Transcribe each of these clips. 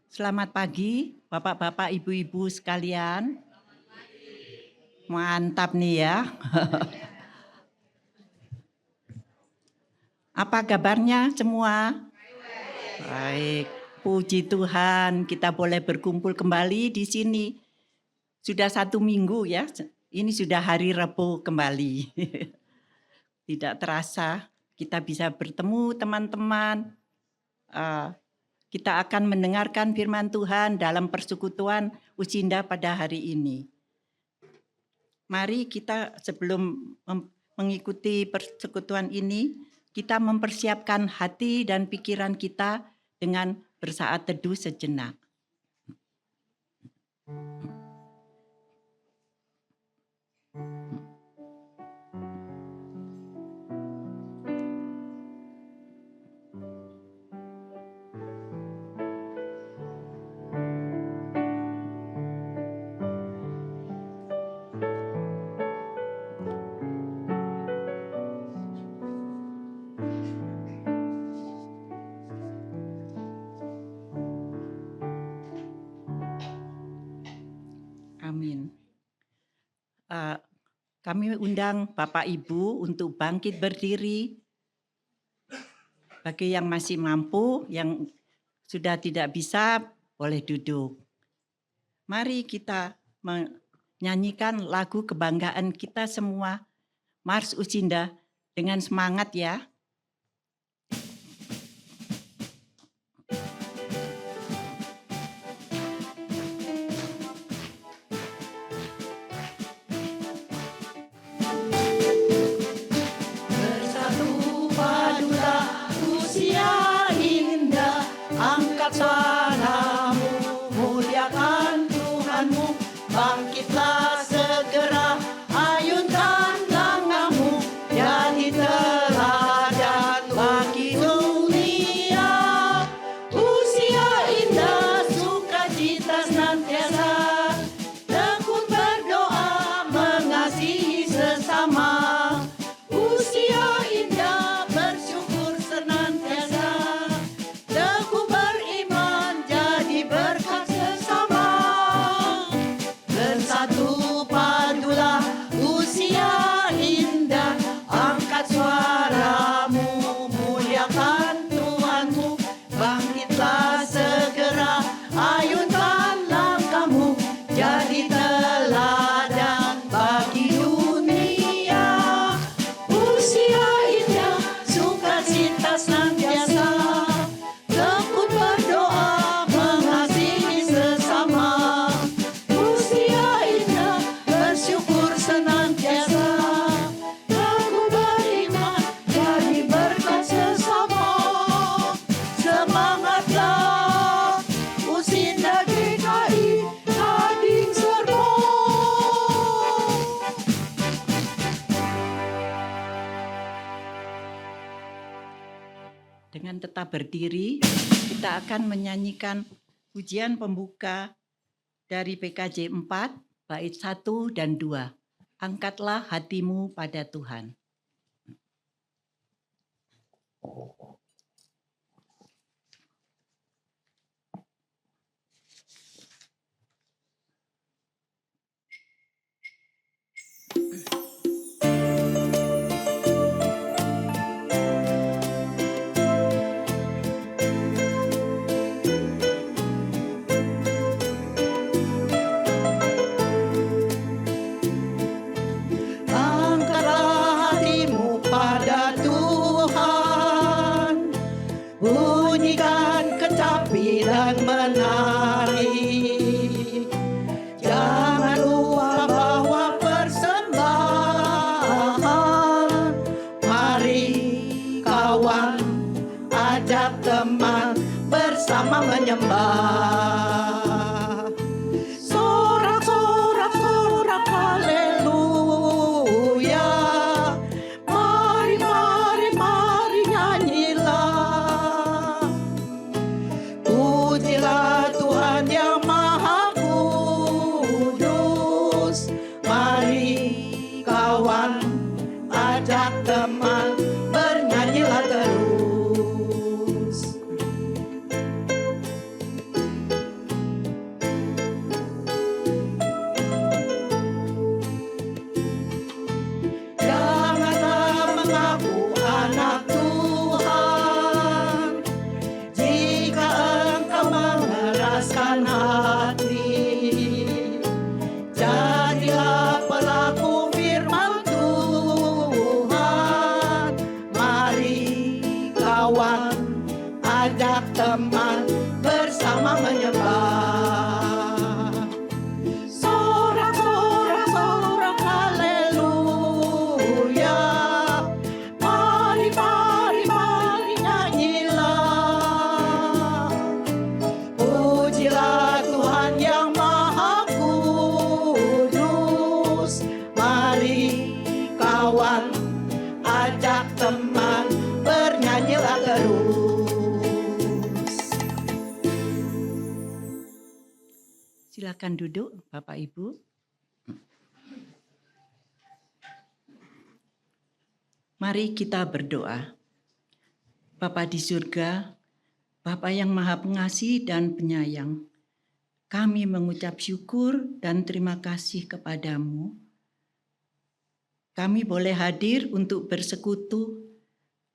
Selamat pagi, Bapak-bapak, Ibu-ibu sekalian. Mantap nih ya. Apa kabarnya semua? Baik, puji Tuhan kita boleh berkumpul kembali di sini. Sudah 1 minggu ya, ini sudah hari Rabu kembali. Tidak terasa kita bisa bertemu teman-teman. Kita akan mendengarkan firman Tuhan dalam persekutuan Ucinda pada hari ini. Mari kita sebelum mengikuti persekutuan ini, kita mempersiapkan hati dan pikiran kita dengan bersaat teduh sejenak. Amin. Kami undang Bapak Ibu untuk bangkit berdiri. Bagi yang masih mampu, yang sudah tidak bisa, boleh duduk. Mari kita menyanyikan lagu kebanggaan kita semua, Mars Ucinda, dengan semangat ya. Suaramu, muliakan Tuhanmu, bangkitlah segera, ayunkan tanganmu, jadi teladan bagi dunia. Usia indah, sukacita senantiasa, tekun berdoa, mengasihi sesama. Usia indah, bersyukur senantiasa, teguh beriman, jadi berkat sesama. Bersatu padulah usia indah, angkat suaramu, muliakan Tuhanmu, bangkitlah segera, ayunkan langkahmu, jadi teladan bagi dunia. Usia indah, sukacita senantiasa, tekun berdoa, mengasihi sesama. Usia indah, bersyukur senantiasa, teguh beriman, jadi berkat sesama. Semangatlah, Ucinda GKI, Gading Serpong. Dengan tetap berdiri, kita akan menyanyikan pujian pembuka dari PKJ 4, bait 1 dan 2. Angkatlah hatimu pada Tuhan. Angkatlah hatimu pada Tuhan, bunyikan kecapi dan menari. Jangan lupa bawa persembahan. Mari kawan, ajak teman, bersama menyembah. Sorak-sorak haleluya. Mari nyanyilah. Pujilah Tuhan yang Maha Kudus. Mari kawan, ajak teman, bernyanyilah terus. kerendahan hati. Jadilah pelaku firman Tuhan. Mari kawan, ajak teman bersama menyembah. Sorak-sorak haleluya. Mari nyanyilah. Pujilah Tuhan yang Maha Kudus. Mari kawan, ajak teman bernyanyilah terus. Silakan duduk Bapak Ibu. Mari kita berdoa. Bapa di surga, Bapa yang Maha Pengasih dan Penyayang, kami mengucap syukur dan terima kasih kepadamu. Kami boleh hadir untuk bersekutu,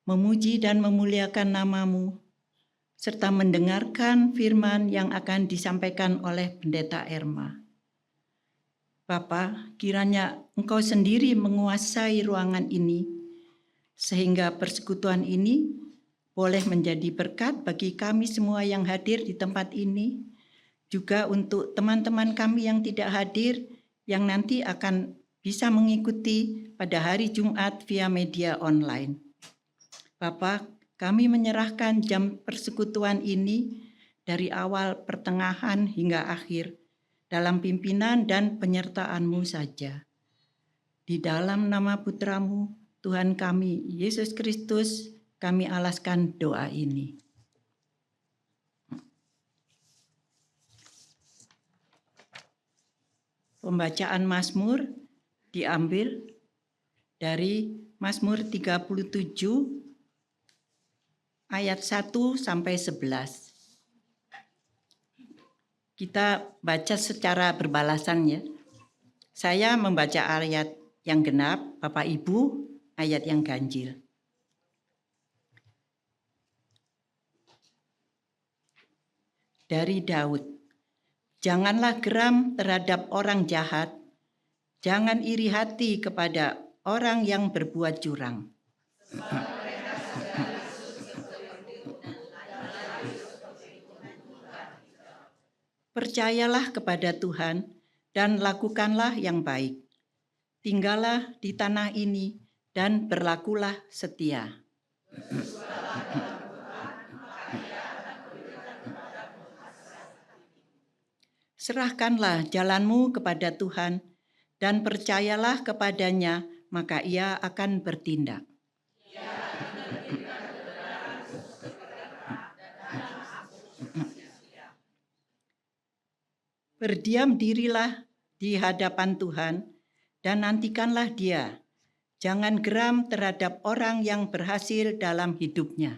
memuji dan memuliakan namamu, serta mendengarkan firman yang akan disampaikan oleh Pendeta Erma. Bapa, kiranya Engkau sendiri menguasai ruangan ini, sehingga persekutuan ini boleh menjadi berkat bagi kami semua yang hadir di tempat ini, juga untuk teman-teman kami yang tidak hadir, yang nanti akan bisa mengikuti pada hari Jumat via media online. Bapa, kami menyerahkan jam persekutuan ini dari awal, pertengahan, hingga akhir dalam pimpinan dan penyertaan-Mu saja. Di dalam nama Putra-Mu, Tuhan kami, Yesus Kristus, kami alaskan doa ini. Pembacaan Mazmur diambil dari Mazmur 37 ayat 1 sampai 11. Kita baca secara berbalasan ya. Saya membaca ayat yang genap, Bapak Ibu ayat yang ganjil. Dari Daud, janganlah geram terhadap orang jahat, jangan iri hati kepada orang yang berbuat curang. Percayalah kepada Tuhan dan lakukanlah yang baik. Tinggallah di tanah ini dan berlakulah setia. Serahkanlah jalanmu kepada Tuhan dan percayalah kepadanya, maka Ia akan bertindak. Berdiam dirilah di hadapan Tuhan dan nantikanlah Dia. Jangan geram terhadap orang yang berhasil dalam hidupnya,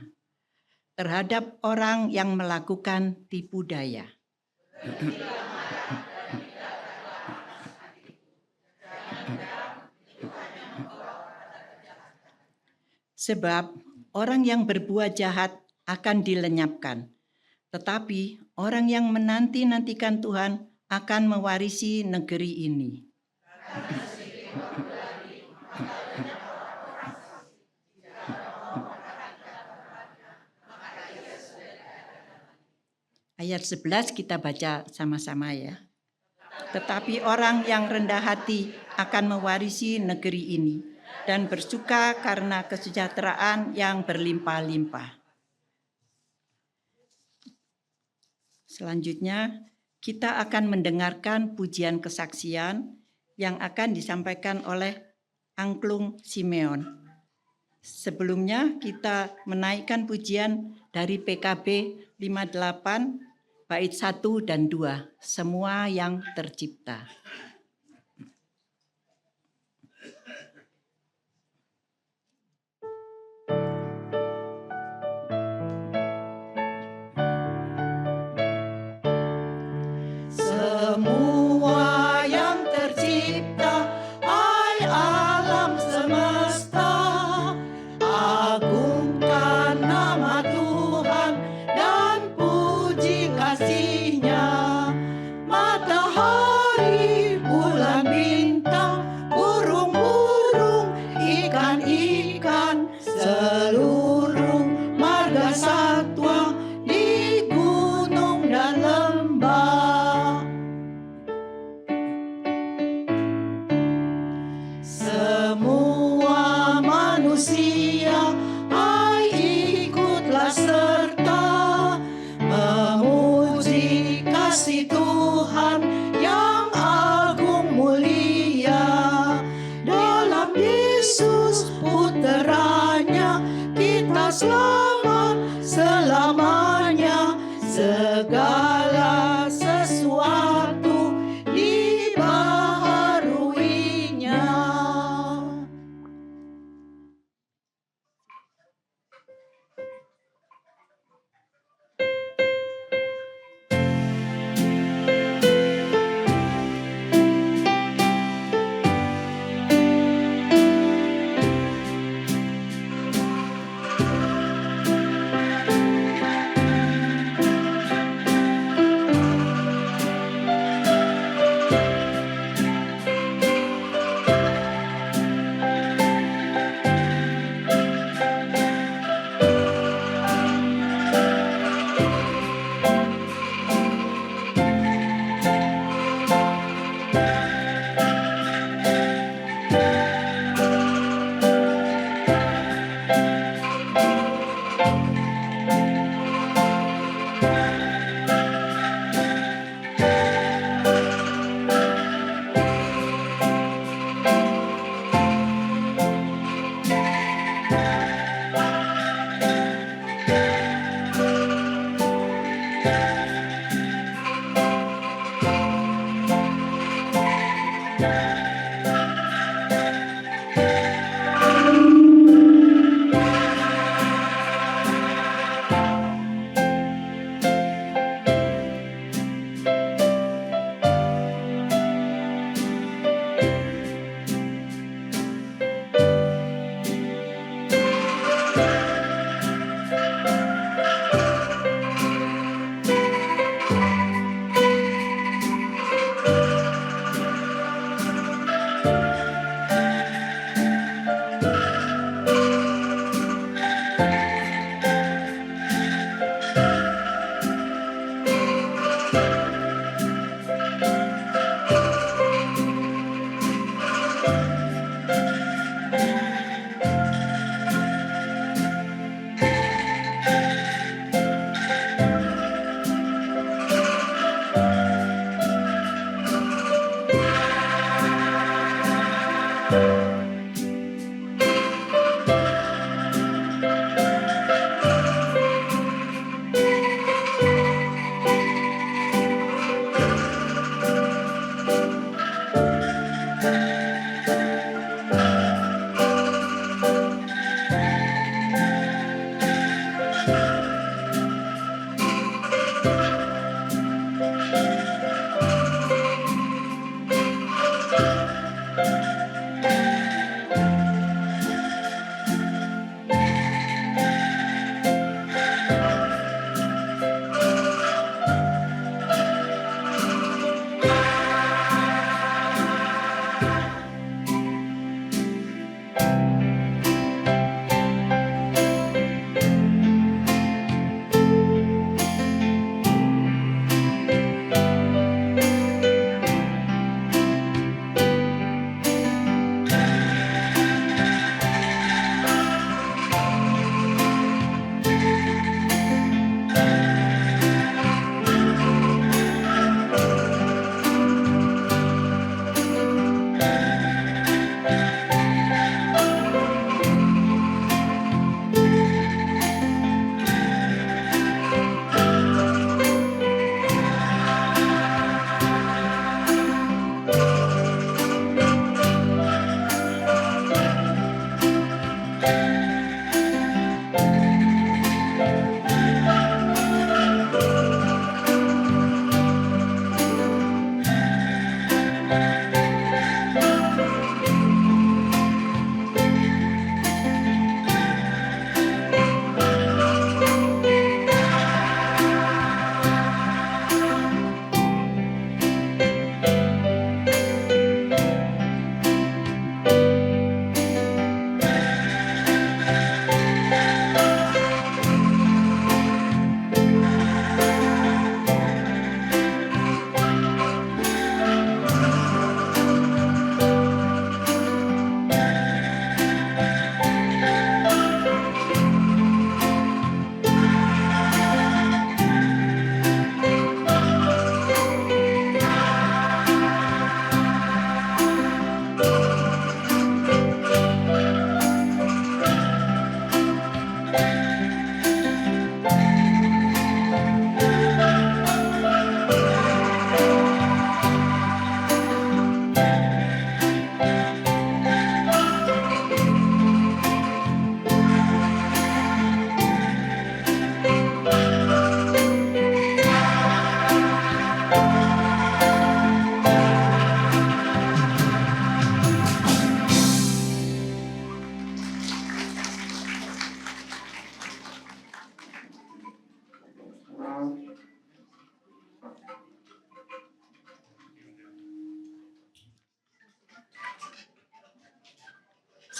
terhadap orang yang melakukan tipu daya. Sebab orang yang berbuat jahat akan dilenyapkan, tetapi orang yang menanti-nantikan Tuhan akan mewarisi negeri ini. Ayat 11 kita baca sama-sama ya. Tetapi orang yang rendah hati akan mewarisi negeri ini dan bersuka karena kesejahteraan yang berlimpah-limpah. Selanjutnya, kita akan mendengarkan pujian kesaksian yang akan disampaikan oleh Angklung Simeon. Sebelumnya kita menaikkan pujian dari PKB 58 bait 1 dan 2, semua yang tercipta. Semua yang tercipta, hai alam semesta, agungkan nama Tuhan dan puji kasih-Nya. kasih Tuhan yang agung mulia. Dalam Yesus puteranya kita selamat selamanya. Segala sesuatu dibaharuinya.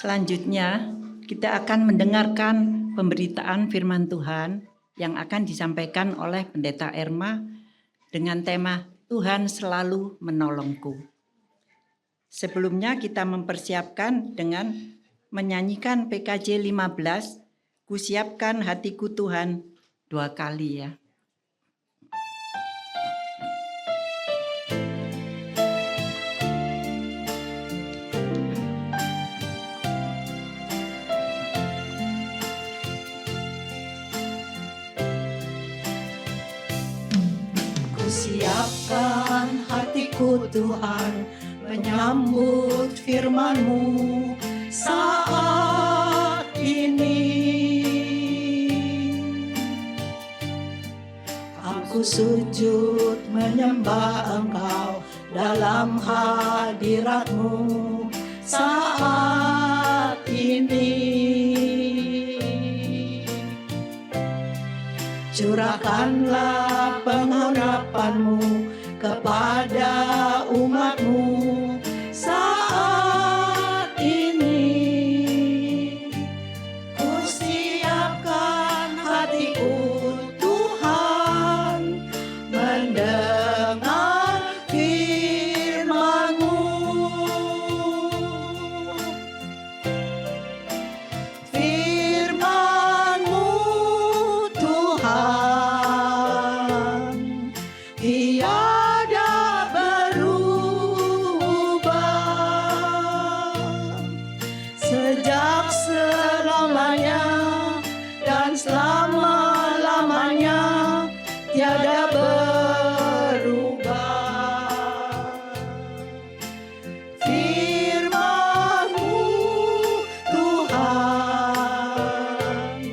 Selanjutnya, kita akan mendengarkan pemberitaan firman Tuhan yang akan disampaikan oleh Pendeta Erma dengan tema Tuhan selalu menolongku. Sebelumnya kita mempersiapkan dengan menyanyikan PKJ 15, Kusiapkan hatiku Tuhan, 2 kali ya. Siapkan hatiku Tuhan, menyambut firman-Mu saat ini. Aku sujud menyembah Engkau dalam hadirat-Mu saat ini. Curahkanlah pengharapan-Mu kepada umat-Mu saat ini. Kusiapkan hatiku Tuhan, mendengar firman-Mu. Firman-Mu Tuhan, tiada berubah, sejak selamanya dan selama-lamanya tiada berubah. Firman-Mu Tuhan,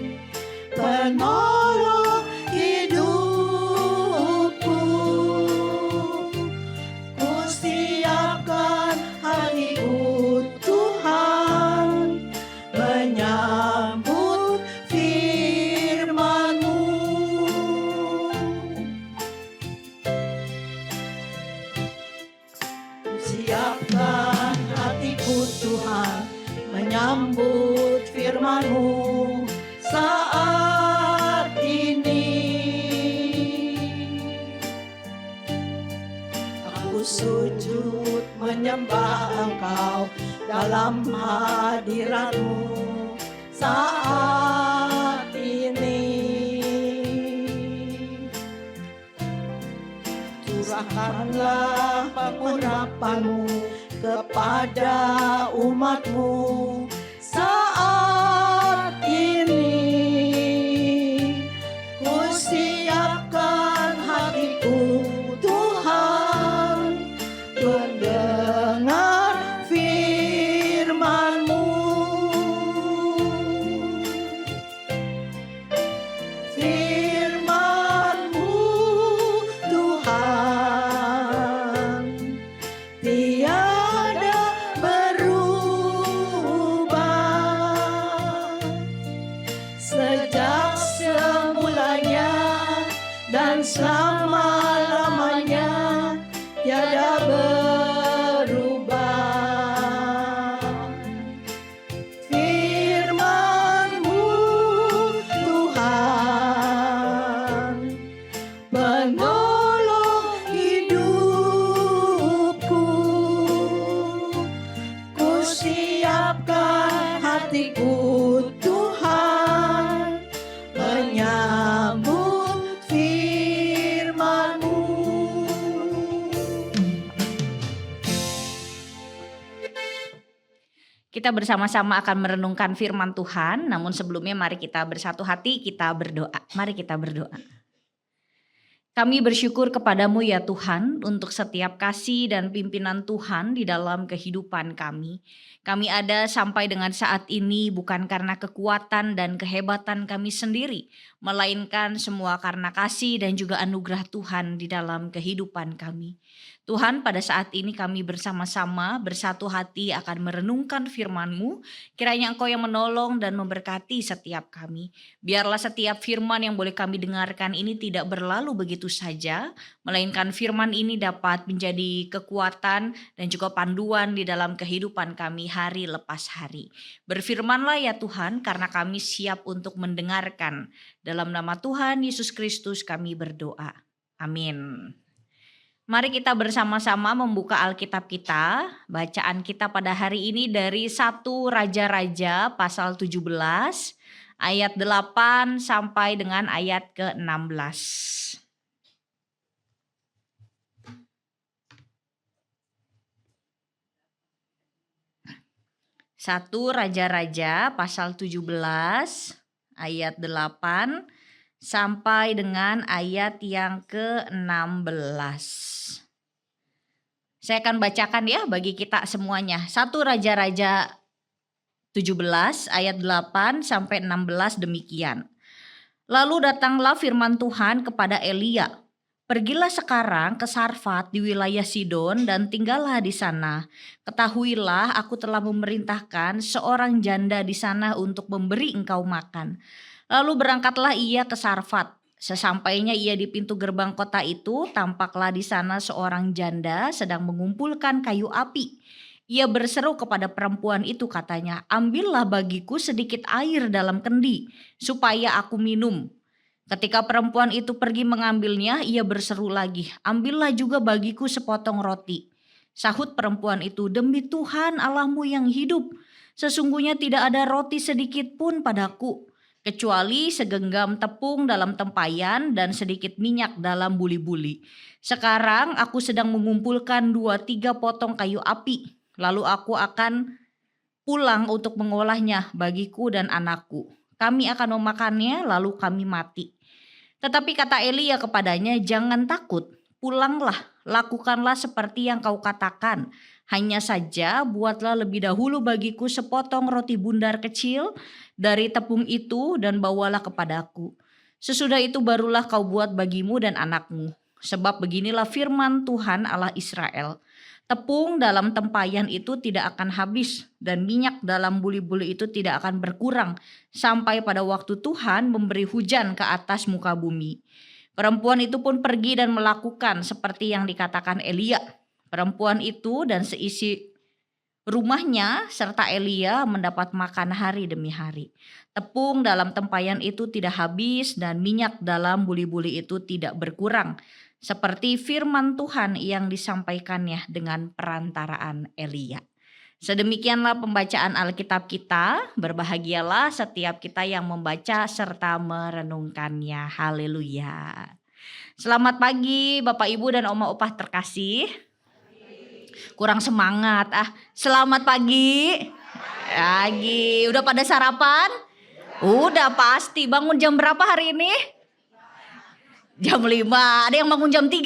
penolong hidupku. Kusiapkan hatiku Tuhan, menyambut firman-Mu. Kusiapkan hatiku Tuhan, menyambut firman-Mu saat ini. Aku sujud menyembah Engkau dalam hadirat-Mu saat ini. Curahkanlah pengharapan-Mu kepada umat-Mu saat ini. Kusiapkan hatiku Tuhan, mendengar firman-Mu. Firman-Mu Tuhan, tiada berubah, sejak semulanya dan selama-lamanya tiada berubah. Firman-Mu Tuhan, menolong hidupku. Kusiapkan hatiku Tuhan, menyambut firman-Mu. Kita bersama-sama akan merenungkan firman Tuhan, namun sebelumnya mari kita bersatu hati, kita berdoa. Mari kita berdoa. Kami bersyukur kepadamu ya Tuhan untuk setiap kasih dan pimpinan Tuhan di dalam kehidupan kami. Kami ada sampai dengan saat ini bukan karena kekuatan dan kehebatan kami sendiri, melainkan semua karena kasih dan juga anugerah Tuhan di dalam kehidupan kami. Tuhan, pada saat ini kami bersama-sama bersatu hati akan merenungkan firman-Mu. Kiranya Engkau yang menolong dan memberkati setiap kami. Biarlah setiap firman yang boleh kami dengarkan ini tidak berlalu begitu begitu saja, melainkan firman ini dapat menjadi kekuatan dan juga panduan di dalam kehidupan kami hari lepas hari. Berfirmanlah ya Tuhan, karena kami siap untuk mendengarkan. Dalam nama Tuhan Yesus Kristus kami berdoa. Amin. Mari kita bersama-sama membuka Alkitab kita. Bacaan kita pada hari ini dari 1 Raja-Raja pasal 17 ayat 8 sampai dengan ayat ke-16. 1 Raja-Raja pasal 17 ayat 8 sampai dengan ayat yang ke-16. Saya akan bacakan ya bagi kita semuanya. 1 Raja-Raja 17 ayat 8 sampai 16 demikian. Lalu datanglah firman Tuhan kepada Elia. Pergilah sekarang ke Sarfat di wilayah Sidon dan tinggallah di sana. Ketahuilah aku telah memerintahkan seorang janda di sana untuk memberi engkau makan. Lalu berangkatlah ia ke Sarfat. Sesampainya ia di pintu gerbang kota itu, tampaklah di sana seorang janda sedang mengumpulkan kayu api. Ia berseru kepada perempuan itu, katanya, "Ambillah bagiku sedikit air dalam kendi, supaya aku minum." Ketika perempuan itu pergi mengambilnya, ia berseru lagi, "Ambillah juga bagiku sepotong roti." Sahut perempuan itu, "Demi Tuhan Allahmu yang hidup, sesungguhnya tidak ada roti sedikit pun padaku, kecuali segenggam tepung dalam tempayan dan sedikit minyak dalam buli-buli. Sekarang aku sedang mengumpulkan 2-3 potong kayu api, lalu aku akan pulang untuk mengolahnya bagiku dan anakku. Kami akan memakannya lalu kami mati." Tetapi kata Elia kepadanya, "Jangan takut, pulanglah, lakukanlah seperti yang kau katakan. Hanya saja buatlah lebih dahulu bagiku sepotong roti bundar kecil dari tepung itu dan bawalah kepadaku. Sesudah itu barulah kau buat bagimu dan anakmu. Sebab beginilah firman Tuhan Allah Israel. Tepung dalam tempayan itu tidak akan habis dan minyak dalam buli-buli itu tidak akan berkurang sampai pada waktu Tuhan memberi hujan ke atas muka bumi." Perempuan itu pun pergi dan melakukan seperti yang dikatakan Elia. Perempuan itu dan seisi rumahnya serta Elia mendapat makan hari demi hari. Tepung dalam tempayan itu tidak habis dan minyak dalam buli-buli itu tidak berkurang, seperti firman Tuhan yang disampaikannya dengan perantaraan Elia. Sedemikianlah pembacaan Alkitab kita. Berbahagialah setiap kita yang membaca serta merenungkannya. Haleluya. Selamat pagi Bapak Ibu dan Oma Opah terkasih. Kurang semangat. Selamat pagi. Pagi. Udah pada sarapan? Udah pasti. Bangun jam berapa hari ini? Jam 5. Ada yang bangun jam 3?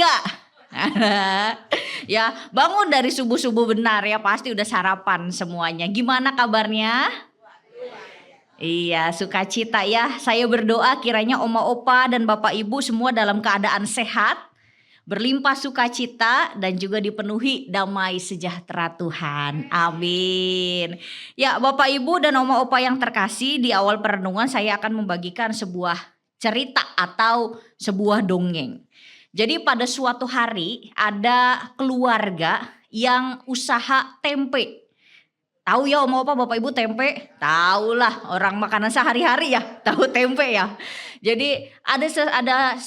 Ya, bangun dari subuh-subuh benar ya, pasti udah sarapan semuanya. Gimana kabarnya? Iya, sukacita ya. Saya berdoa kiranya Oma Opa dan Bapak Ibu semua dalam keadaan sehat, berlimpah sukacita dan juga dipenuhi damai sejahtera Tuhan. Amin. Ya, Bapak Ibu dan Oma Opa yang terkasih, di awal perenungan saya akan membagikan sebuah cerita atau sebuah dongeng. Jadi pada suatu hari ada keluarga yang usaha tempe. Tahu ya Oma Opa Bapak Ibu tempe? Tahu lah, orang makanan sehari-hari ya, tahu tempe ya. Jadi ada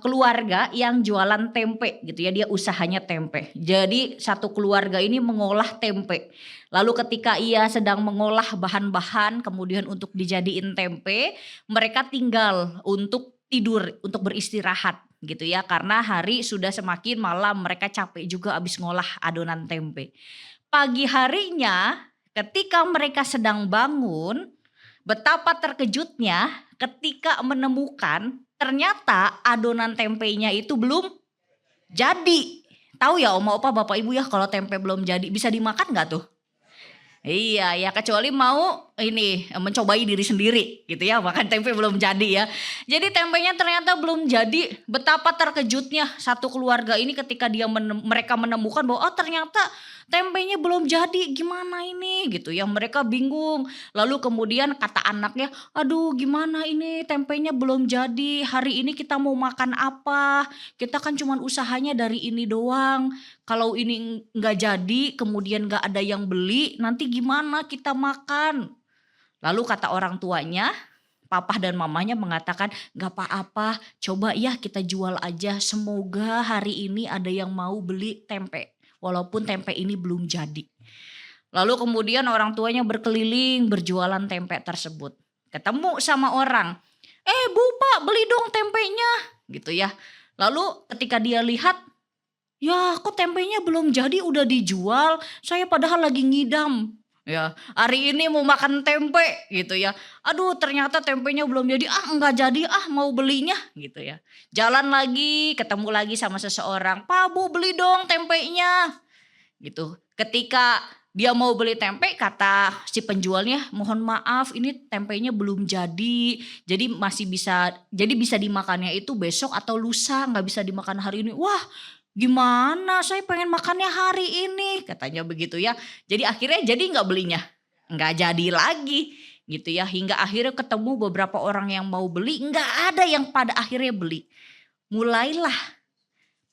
keluarga yang jualan tempe gitu ya, dia usahanya tempe. Jadi satu keluarga ini mengolah tempe. Lalu ketika ia sedang mengolah bahan-bahan kemudian untuk dijadiin tempe, mereka tinggal untuk tidur, untuk beristirahat gitu ya, karena hari sudah semakin malam, mereka capek juga habis ngolah adonan tempe. Pagi harinya ketika mereka sedang bangun, betapa terkejutnya ketika menemukan ternyata adonan tempenya itu belum jadi. Tahu ya Oma Opa Bapak Ibu ya, kalau tempe belum jadi bisa dimakan gak tuh? Iya ya, kecuali mau mencobai diri sendiri gitu ya, bahkan tempe belum jadi ya. Jadi tempenya ternyata belum jadi. Betapa terkejutnya satu keluarga ini ketika mereka menemukan bahwa ternyata tempenya belum jadi, gimana ini gitu ya. Mereka bingung. Lalu kemudian kata anaknya, aduh gimana ini tempenya belum jadi, hari ini kita mau makan apa, kita kan cuman usahanya dari ini doang. Kalau ini nggak jadi kemudian nggak ada yang beli, nanti gimana kita makan. Lalu kata orang tuanya, papa dan mamanya mengatakan, gak apa-apa, coba ya kita jual aja. Semoga hari ini ada yang mau beli tempe, walaupun tempe ini belum jadi. Lalu kemudian orang tuanya berkeliling berjualan tempe tersebut. Ketemu sama orang, Bu Pak beli dong tempenya gitu ya. Lalu ketika dia lihat, ya kok tempenya belum jadi udah dijual, saya padahal lagi ngidam. Ya, hari ini mau makan tempe gitu ya. Aduh ternyata tempenya belum jadi, enggak jadi mau belinya gitu ya. Jalan lagi, ketemu lagi sama seseorang, Pak Bu beli dong tempenya gitu. Ketika dia mau beli tempe, kata si penjualnya, mohon maaf ini tempenya belum jadi bisa dimakannya itu besok atau lusa, nggak bisa dimakan hari ini. Wah gimana, saya pengen makannya hari ini, katanya begitu ya. Jadi akhirnya jadi nggak belinya, nggak jadi lagi gitu ya. Hingga akhirnya ketemu beberapa orang yang mau beli, nggak ada yang pada akhirnya beli. Mulailah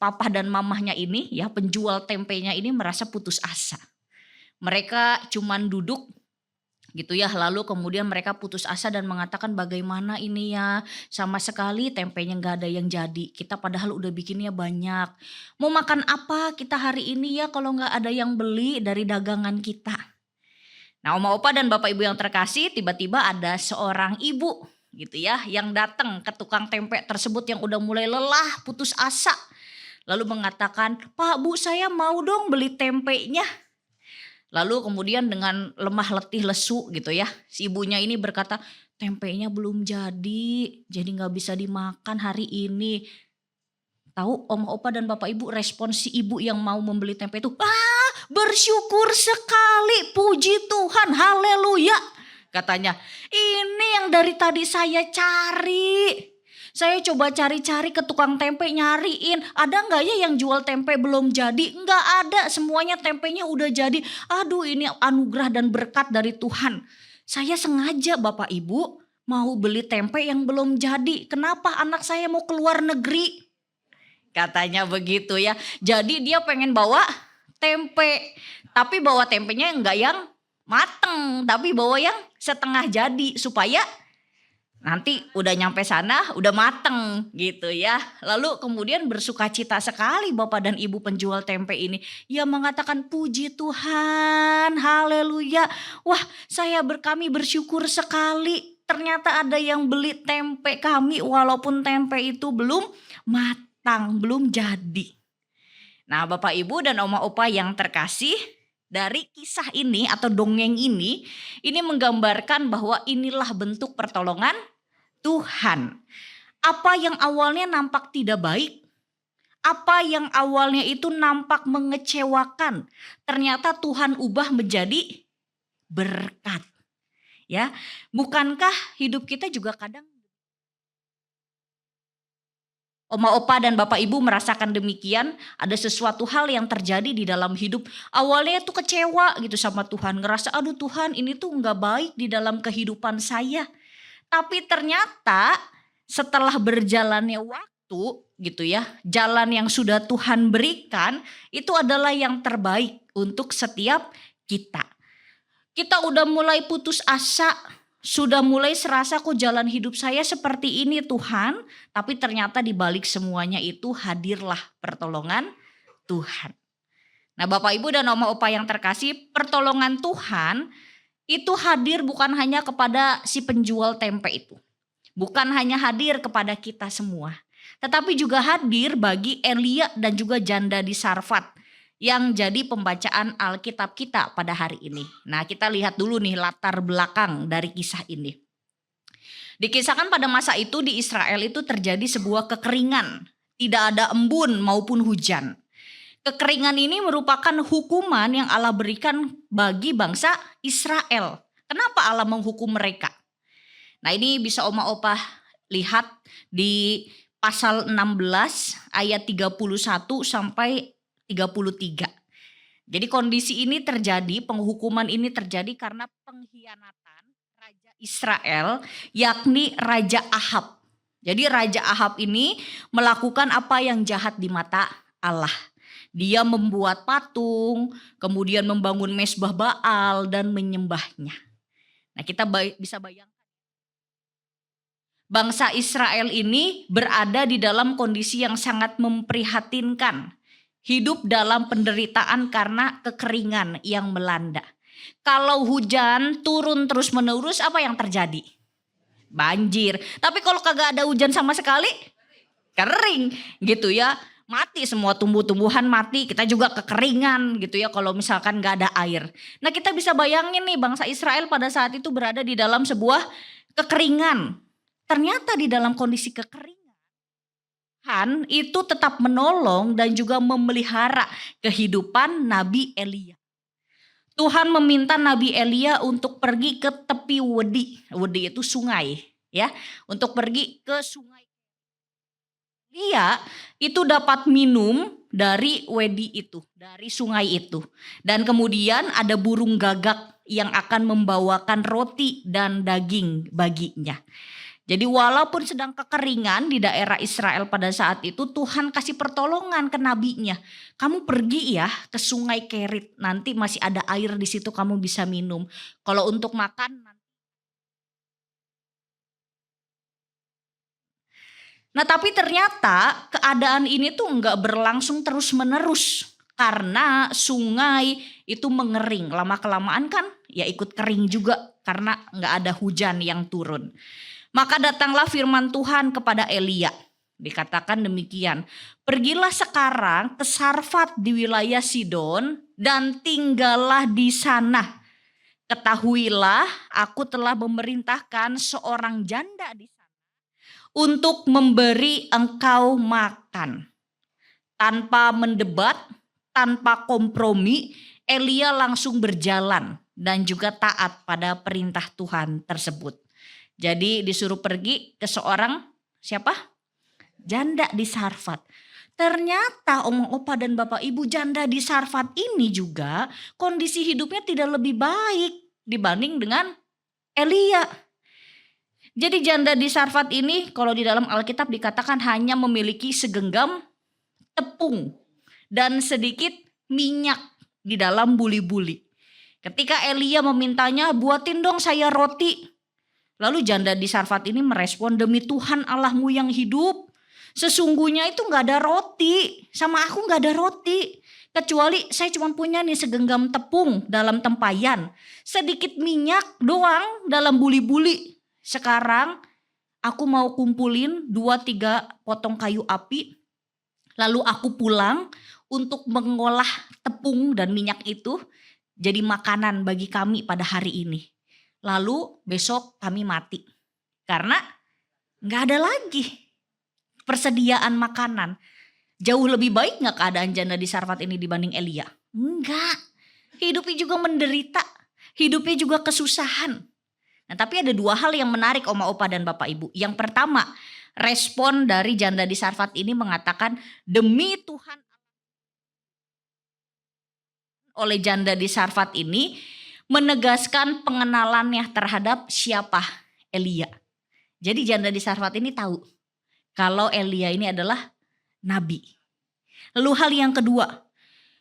papa dan mamahnya ini ya, penjual tempenya ini merasa putus asa. Mereka cuman duduk gitu ya, lalu kemudian mereka putus asa dan mengatakan bagaimana ini ya, sama sekali tempenya nggak ada yang jadi, kita padahal udah bikinnya banyak, mau makan apa kita hari ini ya kalau nggak ada yang beli dari dagangan kita. Nah oma opa dan bapak ibu yang terkasih, tiba-tiba ada seorang ibu gitu ya yang datang ke tukang tempe tersebut yang udah mulai lelah, putus asa, lalu mengatakan, Pak Bu saya mau dong beli tempenya. Lalu kemudian dengan lemah letih lesu gitu ya, si ibunya ini berkata, tempenya belum jadi gak bisa dimakan hari ini. Tahu om opa dan bapak ibu respon si ibu yang mau membeli tempe itu, bersyukur sekali, puji Tuhan, haleluya. Katanya, ini yang dari tadi saya cari. Saya coba cari-cari ke tukang tempe nyariin, ada gak ya yang jual tempe belum jadi? Enggak ada, semuanya tempenya udah jadi. Aduh ini anugerah dan berkat dari Tuhan. Saya sengaja Bapak Ibu mau beli tempe yang belum jadi. Kenapa? Anak saya mau keluar negeri. Katanya begitu ya. Jadi dia pengen bawa tempe. Tapi bawa tempenya enggak yang mateng, tapi bawa yang setengah jadi supaya nanti udah nyampe sana udah mateng gitu ya. Lalu kemudian bersukacita sekali bapak dan ibu penjual tempe ini. Ia mengatakan puji Tuhan, haleluya. Wah kami bersyukur sekali. Ternyata ada yang beli tempe kami walaupun tempe itu belum matang, belum jadi. Nah bapak ibu dan oma opa yang terkasih, dari kisah ini atau dongeng ini menggambarkan bahwa inilah bentuk pertolongan Tuhan. Apa yang awalnya nampak tidak baik, apa yang awalnya itu nampak mengecewakan, ternyata Tuhan ubah menjadi berkat. Ya, bukankah hidup kita juga kadang oma opa dan bapak ibu merasakan demikian? Ada sesuatu hal yang terjadi di dalam hidup, awalnya tuh kecewa gitu sama Tuhan, ngerasa aduh Tuhan ini tuh nggak baik di dalam kehidupan saya. Tapi ternyata setelah berjalannya waktu gitu ya, jalan yang sudah Tuhan berikan itu adalah yang terbaik untuk setiap kita. Kita udah mulai putus asa, sudah mulai serasa kok jalan hidup saya seperti ini Tuhan, tapi ternyata di balik semuanya itu hadirlah pertolongan Tuhan. Nah Bapak Ibu dan Oma Opa yang terkasih, pertolongan Tuhan itu hadir bukan hanya kepada si penjual tempe itu. Bukan hanya hadir kepada kita semua. Tetapi juga hadir bagi Elia dan juga janda di Sarfat yang jadi pembacaan Alkitab kita pada hari ini. Nah kita lihat dulu nih latar belakang dari kisah ini. Dikisahkan pada masa itu di Israel itu terjadi sebuah kekeringan. Tidak ada embun maupun hujan. Kekeringan ini merupakan hukuman yang Allah berikan bagi bangsa Israel Kenapa Allah menghukum mereka? Nah, ini bisa Oma Opa lihat di pasal 16 ayat 31 sampai 33. Jadi kondisi ini terjadi, penghukuman ini terjadi karena pengkhianatan Raja Israel, yakni Raja Ahab. Jadi Raja Ahab ini melakukan apa yang jahat di mata Allah. Dia membuat patung, kemudian membangun mezbah Baal dan menyembahnya. Nah, kita bisa bayangkan. Bangsa Israel ini berada di dalam kondisi yang sangat memprihatinkan. Hidup dalam penderitaan karena kekeringan yang melanda. Kalau hujan turun terus-menerus, apa yang terjadi? Banjir. Tapi kalau kagak ada hujan sama sekali, kering gitu ya. Mati semua tumbuh-tumbuhan mati, kita juga kekeringan gitu ya kalau misalkan gak ada air. Nah, kita bisa bayangin nih bangsa Israel pada saat itu berada di dalam sebuah kekeringan. Ternyata di dalam kondisi kekeringan, Tuhan itu tetap menolong dan juga memelihara kehidupan Nabi Elia. Tuhan meminta Nabi Elia untuk pergi ke tepi Wedi. Wedi itu sungai ya, untuk pergi ke sungai. Elia itu dapat minum dari Wedi itu, dari sungai itu. Dan kemudian ada burung gagak yang akan membawakan roti dan daging baginya. Jadi walaupun sedang kekeringan di daerah Israel pada saat itu, Tuhan kasih pertolongan ke nabinya. Kamu pergi ya ke sungai Kerit, nanti masih ada air di situ kamu bisa minum. Kalau untuk makan. Nah, tapi ternyata keadaan ini tuh enggak berlangsung terus menerus. Karena sungai itu mengering, lama-kelamaan kan ya ikut kering juga karena enggak ada hujan yang turun. Maka datanglah firman Tuhan kepada Elia. Dikatakan demikian. Pergilah sekarang ke Sarfat di wilayah Sidon dan tinggallah di sana. Ketahuilah aku telah memerintahkan seorang janda di sana untuk memberi engkau makan. Tanpa mendebat, tanpa kompromi, Elia langsung berjalan dan juga taat pada perintah Tuhan tersebut. Jadi disuruh pergi ke seorang siapa? Janda di Sarfat. Ternyata Oma Opa dan Bapak Ibu, janda di Sarfat ini juga kondisi hidupnya tidak lebih baik dibanding dengan Elia. Jadi janda di Sarfat ini kalau di dalam Alkitab dikatakan hanya memiliki segenggam tepung dan sedikit minyak di dalam buli-buli. Ketika Elia memintanya, buatin dong saya roti. Lalu janda di Sarfat ini merespon, demi Tuhan Allahmu yang hidup, sesungguhnya itu gak ada roti, sama aku gak ada roti. Kecuali saya cuma punya nih segenggam tepung dalam tempayan, sedikit minyak doang dalam buli-buli. Sekarang aku mau kumpulin 2-3 potong kayu api, lalu aku pulang untuk mengolah tepung dan minyak itu jadi makanan bagi kami pada hari ini. Lalu besok kami mati. Karena gak ada lagi persediaan makanan. Jauh lebih baik gak keadaan janda di Sarfat ini dibanding Elia? Enggak. Hidupnya juga menderita. Hidupnya juga kesusahan. Nah, tapi ada 2 hal yang menarik Oma Opa dan Bapak Ibu. Yang pertama, respon dari janda di Sarfat ini mengatakan, demi Tuhan. Oleh janda di Sarfat ini menegaskan pengenalannya terhadap siapa Elia. Jadi janda di Sarfat ini tahu kalau Elia ini adalah nabi. Lalu hal yang kedua,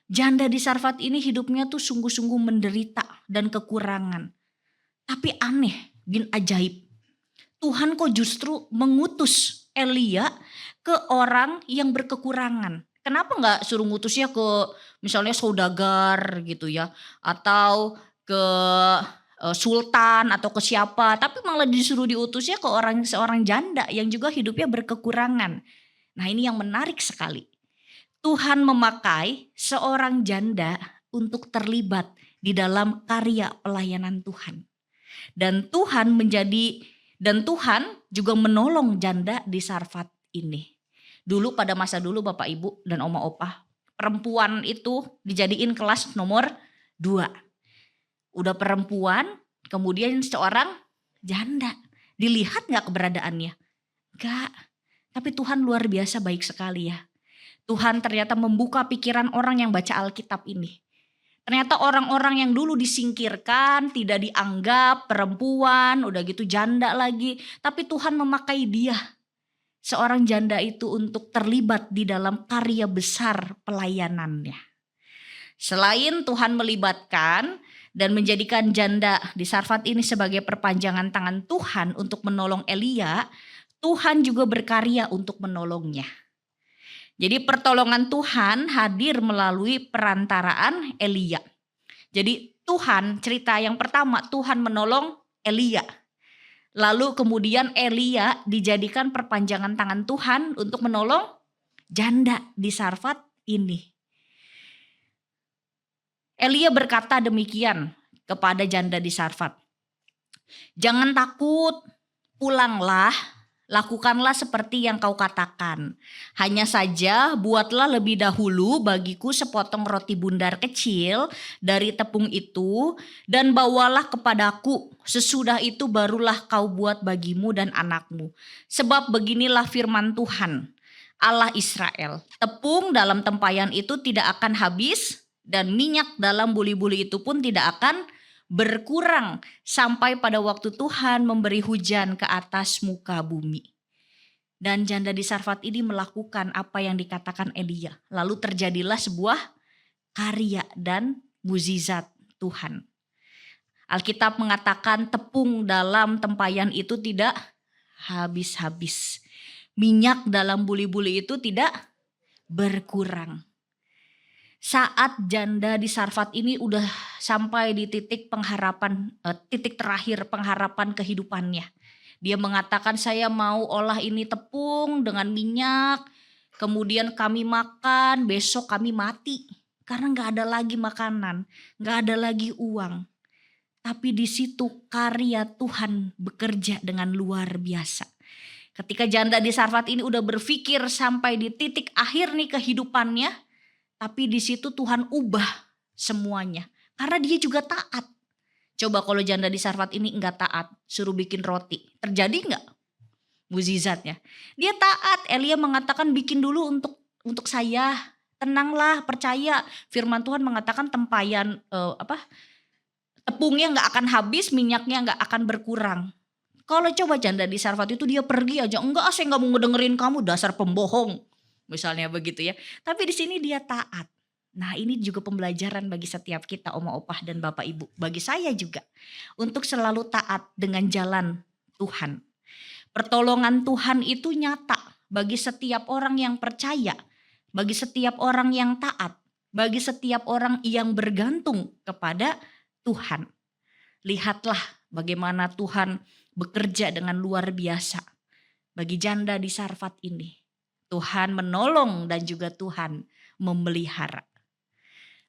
janda di Sarfat ini hidupnya tuh sungguh-sungguh menderita dan kekurangan. Tapi aneh bin ajaib, Tuhan kok justru mengutus Elia ke orang yang berkekurangan. Kenapa gak suruh ngutusnya ke misalnya saudagar gitu ya, atau ke sultan atau ke siapa, tapi malah disuruh diutusnya ke seorang janda yang juga hidupnya berkekurangan. Nah, ini yang menarik sekali. Tuhan memakai seorang janda untuk terlibat di dalam karya pelayanan Tuhan. Dan Tuhan juga menolong janda di Sarfat ini. Dulu pada masa dulu Bapak Ibu dan Oma Opa, perempuan itu dijadiin kelas nomor 2. Udah perempuan kemudian seorang janda. Dilihat gak keberadaannya? Enggak. Tapi Tuhan luar biasa baik sekali ya. Tuhan ternyata membuka pikiran orang yang baca Alkitab ini. Ternyata orang-orang yang dulu disingkirkan, tidak dianggap, perempuan, udah gitu janda lagi. Tapi Tuhan memakai dia, seorang janda itu, untuk terlibat di dalam karya besar pelayanannya. Selain Tuhan melibatkan dan menjadikan janda di Sarfat ini sebagai perpanjangan tangan Tuhan untuk menolong Elia, Tuhan juga berkarya untuk menolongnya. Jadi pertolongan Tuhan hadir melalui perantaraan Elia. Jadi Tuhan, cerita yang pertama, Tuhan menolong Elia. Lalu kemudian Elia dijadikan perpanjangan tangan Tuhan untuk menolong janda di Sarfat ini. Elia berkata demikian kepada janda di Sarfat. Jangan takut, pulanglah, lakukanlah seperti yang kau katakan. Hanya saja buatlah lebih dahulu bagiku sepotong roti bundar kecil dari tepung itu dan bawalah kepadaku. Sesudah itu barulah kau buat bagimu dan anakmu. Sebab beginilah firman Tuhan, Allah Israel. Tepung dalam tempayan itu tidak akan habis dan minyak dalam buli-buli itu pun tidak akan berkurang sampai pada waktu Tuhan memberi hujan ke atas muka bumi. Dan janda di Sarfat ini melakukan apa yang dikatakan Elia. Lalu terjadilah sebuah karya dan mukjizat Tuhan. Alkitab mengatakan tepung dalam tempayan itu tidak habis-habis. Minyak dalam buli-buli itu tidak berkurang. Saat janda di Sarfat ini udah sampai di titik pengharapan, titik terakhir pengharapan kehidupannya. Dia mengatakan, saya mau olah ini tepung dengan minyak, kemudian kami makan, besok kami mati. Karena gak ada lagi makanan, gak ada lagi uang. Tapi di situ karya Tuhan bekerja dengan luar biasa. Ketika janda di Sarfat ini udah berpikir sampai di titik akhir nih kehidupannya, tapi di situ Tuhan ubah semuanya. Karena dia juga taat. Coba kalau janda di Sarfat ini enggak taat, suruh bikin roti. Terjadi enggak mukjizatnya? Dia taat. Elia mengatakan bikin dulu untuk saya. Tenanglah, percaya. Firman Tuhan mengatakan tempayan tepungnya enggak akan habis, minyaknya enggak akan berkurang. Kalau coba janda di Sarfat itu dia pergi aja, enggak, saya enggak mau ngedengerin kamu, dasar pembohong. Misalnya begitu ya. Tapi di sini dia taat. Nah, ini juga pembelajaran bagi setiap kita, Oma Opah dan Bapak Ibu. Bagi saya juga. Untuk selalu taat dengan jalan Tuhan. Pertolongan Tuhan itu nyata bagi setiap orang yang percaya. Bagi setiap orang yang taat. Bagi setiap orang yang bergantung kepada Tuhan. Lihatlah bagaimana Tuhan bekerja dengan luar biasa. Bagi janda di Sarfat ini. Tuhan menolong dan juga Tuhan memelihara.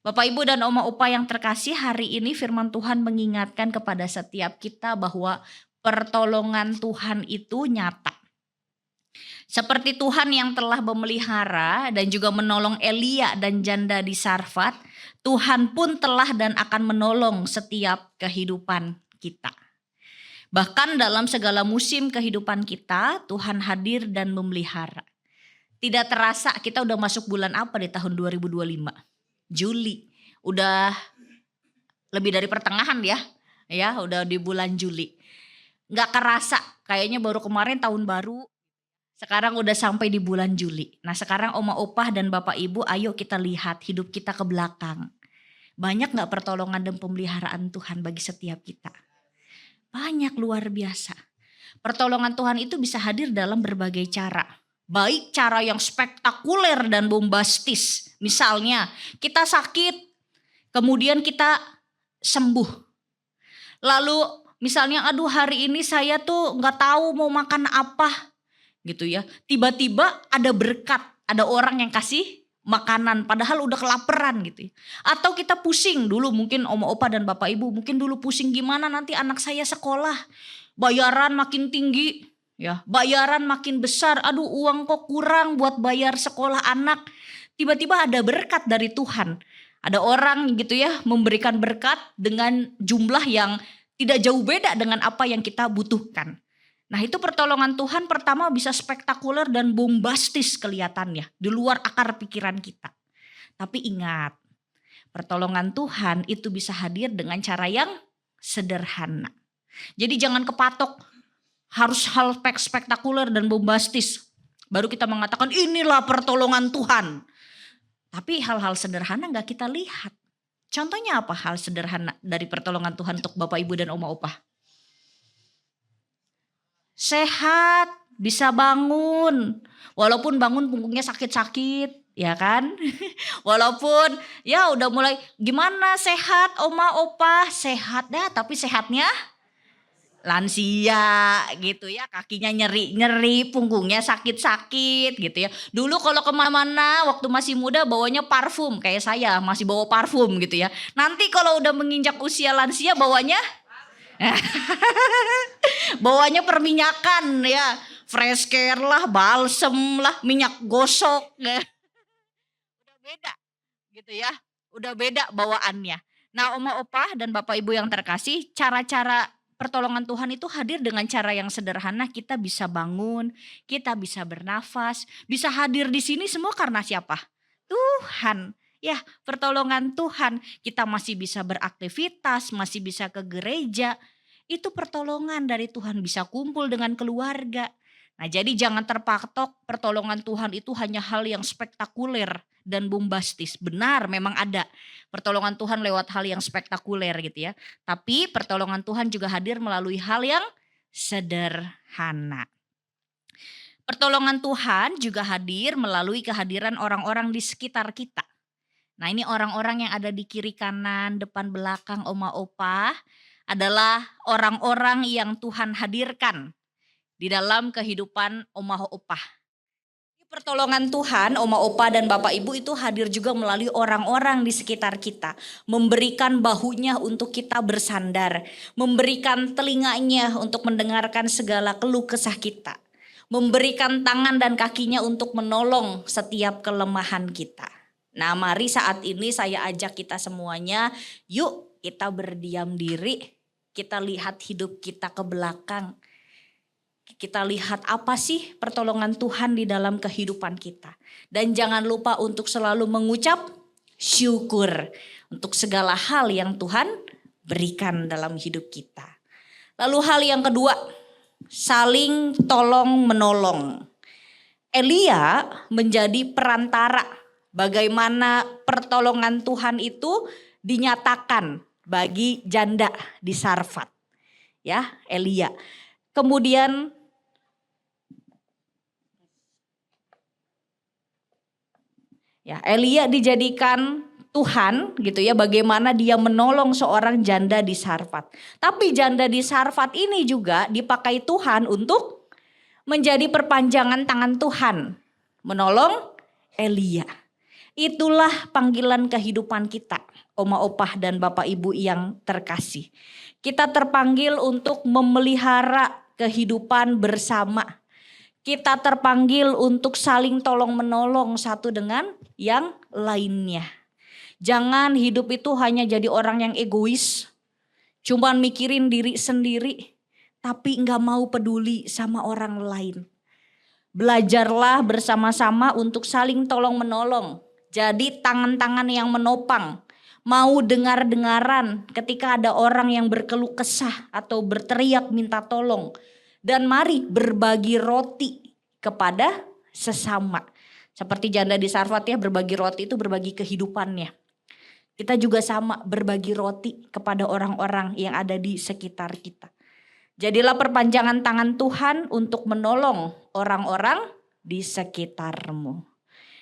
Bapak Ibu dan Oma Opa yang terkasih, hari ini firman Tuhan mengingatkan kepada setiap kita bahwa pertolongan Tuhan itu nyata. Seperti Tuhan yang telah memelihara dan juga menolong Elia dan janda di Sarfat, Tuhan pun telah dan akan menolong setiap kehidupan kita. Bahkan dalam segala musim kehidupan kita, Tuhan hadir dan memelihara. Tidak terasa kita udah masuk bulan apa di tahun 2025? Juli. Udah lebih dari pertengahan ya. Ya, udah di bulan Juli. Gak kerasa, kayaknya baru kemarin tahun baru. Sekarang udah sampai di bulan Juli. Nah, sekarang Oma Opah dan Bapak Ibu, ayo kita lihat hidup kita ke belakang. Banyak gak pertolongan dan pemeliharaan Tuhan bagi setiap kita? Banyak, luar biasa. Pertolongan Tuhan itu bisa hadir dalam berbagai cara. Baik cara yang spektakuler dan bombastis. Misalnya kita sakit, kemudian kita sembuh. Lalu misalnya aduh hari ini saya tuh gak tahu mau makan apa gitu ya. Tiba-tiba ada berkat, ada orang yang kasih makanan padahal udah kelaparan gitu ya. Atau kita pusing dulu, mungkin Oma Opa dan Bapak Ibu mungkin dulu pusing gimana nanti anak saya sekolah. Bayaran makin tinggi. Ya, bayaran makin besar, aduh uang kok kurang buat bayar sekolah anak. Tiba-tiba ada berkat dari Tuhan. Ada orang gitu ya memberikan berkat dengan jumlah yang Tidak jauh beda dengan apa yang kita butuhkan. Nah itu pertolongan Tuhan pertama bisa spektakuler dan bombastis kelihatannya. Di luar akar pikiran kita. Tapi ingat, pertolongan Tuhan itu bisa hadir dengan cara yang sederhana. Jadi jangan kepatok harus hal spektakuler dan bombastis. Baru kita mengatakan inilah pertolongan Tuhan. Tapi hal-hal sederhana gak kita lihat. Contohnya apa hal sederhana dari pertolongan Tuhan untuk Bapak Ibu dan Oma Opah? Sehat, bisa bangun. Walaupun bangun punggungnya sakit-sakit, ya kan? Walaupun ya udah mulai gimana sehat Oma Opah? Sehat dah, tapi sehatnya lansia gitu ya, kakinya nyeri-nyeri, punggungnya sakit-sakit gitu ya. Dulu kalau kemana-mana waktu masih muda bawanya parfum, kayak saya masih bawa parfum gitu ya. Nanti kalau udah menginjak usia lansia bawanya bawanya perminyakan ya, fresh care lah, balsem lah, minyak gosok ya. Udah beda gitu ya, udah beda bawaannya. Nah Oma Opah dan Bapak Ibu yang terkasih, cara-cara pertolongan Tuhan itu hadir dengan cara yang sederhana. Kita bisa bangun, kita bisa bernafas, bisa hadir di sini semua karena siapa? Tuhan. Ya, pertolongan Tuhan. Kita masih bisa beraktivitas, masih bisa ke gereja. Itu pertolongan dari Tuhan, bisa kumpul dengan keluarga. Nah, jadi jangan terpatok pertolongan Tuhan itu hanya hal yang spektakuler dan bombastis. Benar, memang ada pertolongan Tuhan lewat hal yang spektakuler gitu ya. Tapi pertolongan Tuhan juga hadir melalui hal yang sederhana. Pertolongan Tuhan juga hadir melalui kehadiran orang-orang di sekitar kita. Nah ini orang-orang yang ada di kiri kanan, depan belakang Oma Opah adalah orang-orang yang Tuhan hadirkan di dalam kehidupan Oma Opah. Pertolongan Tuhan, Oma Opah dan Bapak Ibu itu hadir juga melalui orang-orang di sekitar kita. Memberikan bahunya untuk kita bersandar. Memberikan telinganya untuk mendengarkan segala keluh kesah kita. Memberikan tangan dan kakinya untuk menolong setiap kelemahan kita. Nah mari saat ini saya ajak kita semuanya, yuk kita berdiam diri. Kita lihat hidup kita ke belakang. Kita lihat apa sih pertolongan Tuhan di dalam kehidupan kita. Dan jangan lupa untuk selalu mengucap syukur untuk segala hal yang Tuhan berikan dalam hidup kita. Lalu hal yang kedua, saling tolong menolong. Elia menjadi perantara bagaimana pertolongan Tuhan itu dinyatakan bagi janda di Sarfat. Ya, Elia. Kemudian ya, Elia dijadikan Tuhan gitu ya, bagaimana dia menolong seorang janda di Sarfat. Tapi janda di Sarfat ini juga dipakai Tuhan untuk menjadi perpanjangan tangan Tuhan, menolong Elia. Itulah panggilan kehidupan kita, Oma Opah dan Bapak Ibu yang terkasih. Kita terpanggil untuk memelihara kehidupan bersama. Kita terpanggil untuk saling tolong menolong satu dengan yang lainnya. Jangan hidup itu hanya jadi orang yang egois. Cuman mikirin diri sendiri. Tapi gak mau peduli sama orang lain. Belajarlah bersama-sama untuk saling tolong menolong. Jadi tangan-tangan yang menopang. Mau dengar-dengaran ketika ada orang yang berkeluh kesah atau berteriak minta tolong. Dan mari berbagi roti kepada sesama. Seperti janda di Sarfat ya, berbagi roti itu berbagi kehidupannya. Kita juga sama berbagi roti kepada orang-orang yang ada di sekitar kita. Jadilah perpanjangan tangan Tuhan untuk menolong orang-orang di sekitarmu.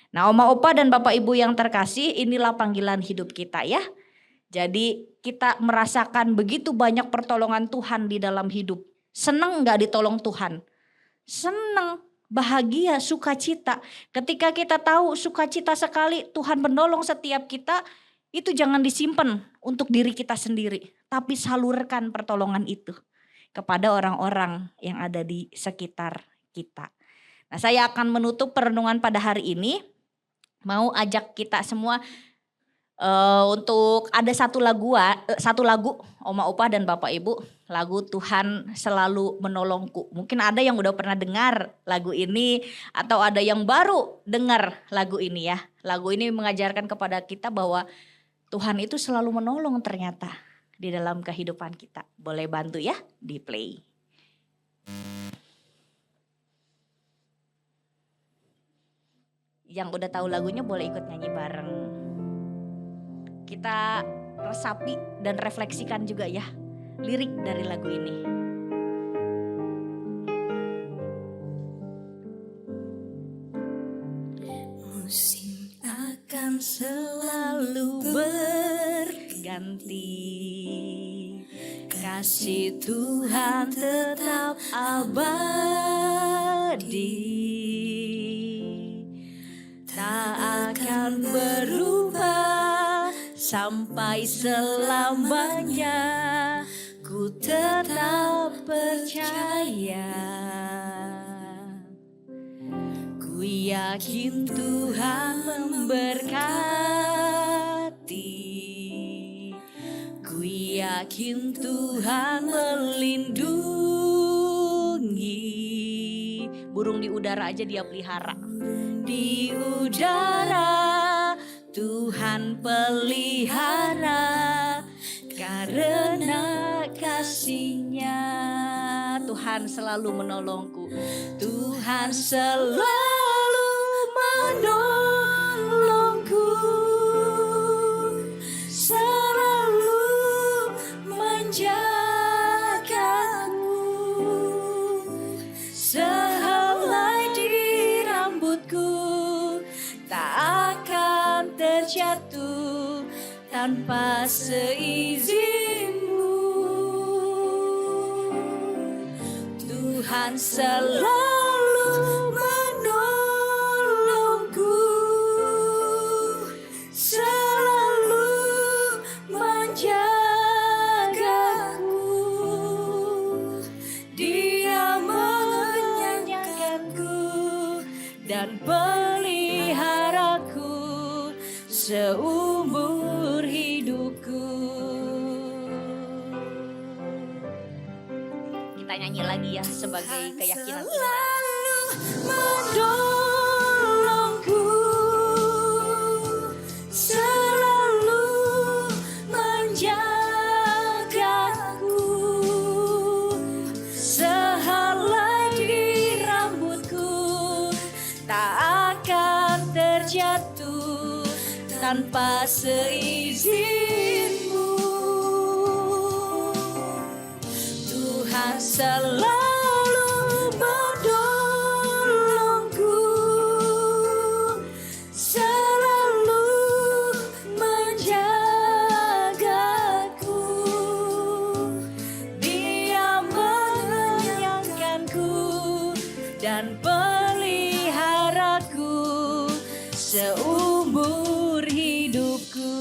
Nah Oma Opah dan Bapak Ibu yang terkasih, inilah panggilan hidup kita ya. Jadi kita merasakan begitu banyak pertolongan Tuhan di dalam hidup. Seneng gak ditolong Tuhan? Seneng, bahagia, sukacita. Ketika kita tahu sukacita sekali Tuhan menolong setiap kita, itu jangan disimpan untuk diri kita sendiri. Tapi salurkan pertolongan itu kepada orang-orang yang ada di sekitar kita. Nah saya akan menutup perenungan pada hari ini. Mau ajak kita semua Untuk ada satu lagu Oma Opa dan Bapak Ibu, lagu Tuhan Selalu Menolongku. Mungkin ada yang udah pernah dengar lagu ini atau ada yang baru dengar lagu ini ya. Lagu ini mengajarkan kepada kita bahwa Tuhan itu selalu menolong ternyata di dalam kehidupan kita. Boleh bantu ya di play. Yang udah tahu lagunya boleh ikut nyanyi bareng. Kita resapi dan refleksikan juga ya lirik dari lagu ini. Musim akan selalu berganti, kasih Tuhan tetap abadi, tak akan berubah sampai selamanya. Ku tetap percaya, ku yakin Tuhan memberkati, ku yakin Tuhan melindungi. Burung di udara aja dia pelihara. Di udara Tuhan pelihara, karena kasih-Nya Tuhan selalu menolongku. Tuhan selalu menolongku, selalu menjagaku, sehelai di rambutku tak akan terjatuh tanpa seizinmu. Tuhan selalu menolongku, selalu menjagaku, Dia menyenangkanku dan peliharaku seumur hidupku. Kita nyanyi lagi ya sebagai keyakinan iman. Menolongku, selalu menjagaku, sehelai di rambutku tak akan terjatuh tanpa seizinmu. Tuhan selalu menolongku, selalu menjagaku, Dia menyenangkanku dan peliharaku seumur hidupku.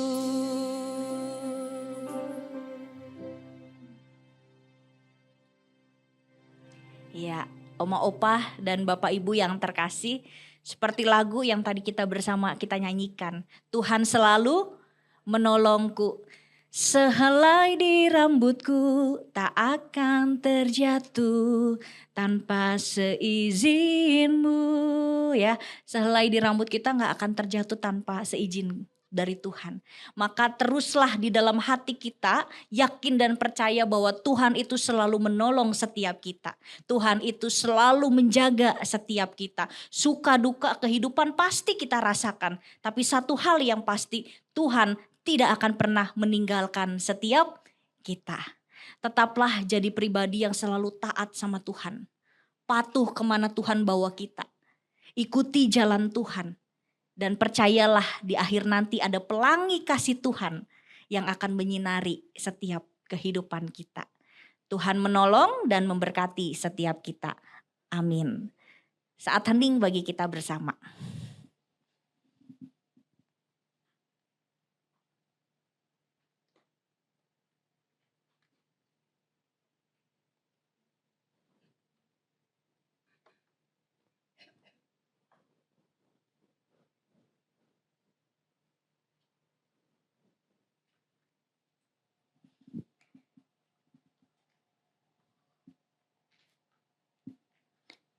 Ya, Oma Opa dan Bapak Ibu yang terkasih, seperti lagu yang tadi kita bersama kita nyanyikan. Tuhan selalu menolongku, sehelai di rambutku tak akan terjatuh tanpa seizinmu. Ya, sehelai di rambut kita gak akan terjatuh tanpa seizin dari Tuhan. Maka teruslah di dalam hati kita yakin dan percaya bahwa Tuhan itu selalu menolong setiap kita. Tuhan itu selalu menjaga setiap kita. Suka duka kehidupan pasti kita rasakan. Tapi satu hal yang pasti, Tuhan tidak akan pernah meninggalkan setiap kita. Tetaplah jadi pribadi yang selalu taat sama Tuhan. Patuh kemana Tuhan bawa kita. Ikuti jalan Tuhan. Dan percayalah di akhir nanti ada pelangi kasih Tuhan yang akan menyinari setiap kehidupan kita. Tuhan menolong dan memberkati setiap kita. Amin. Saat hening bagi kita bersama.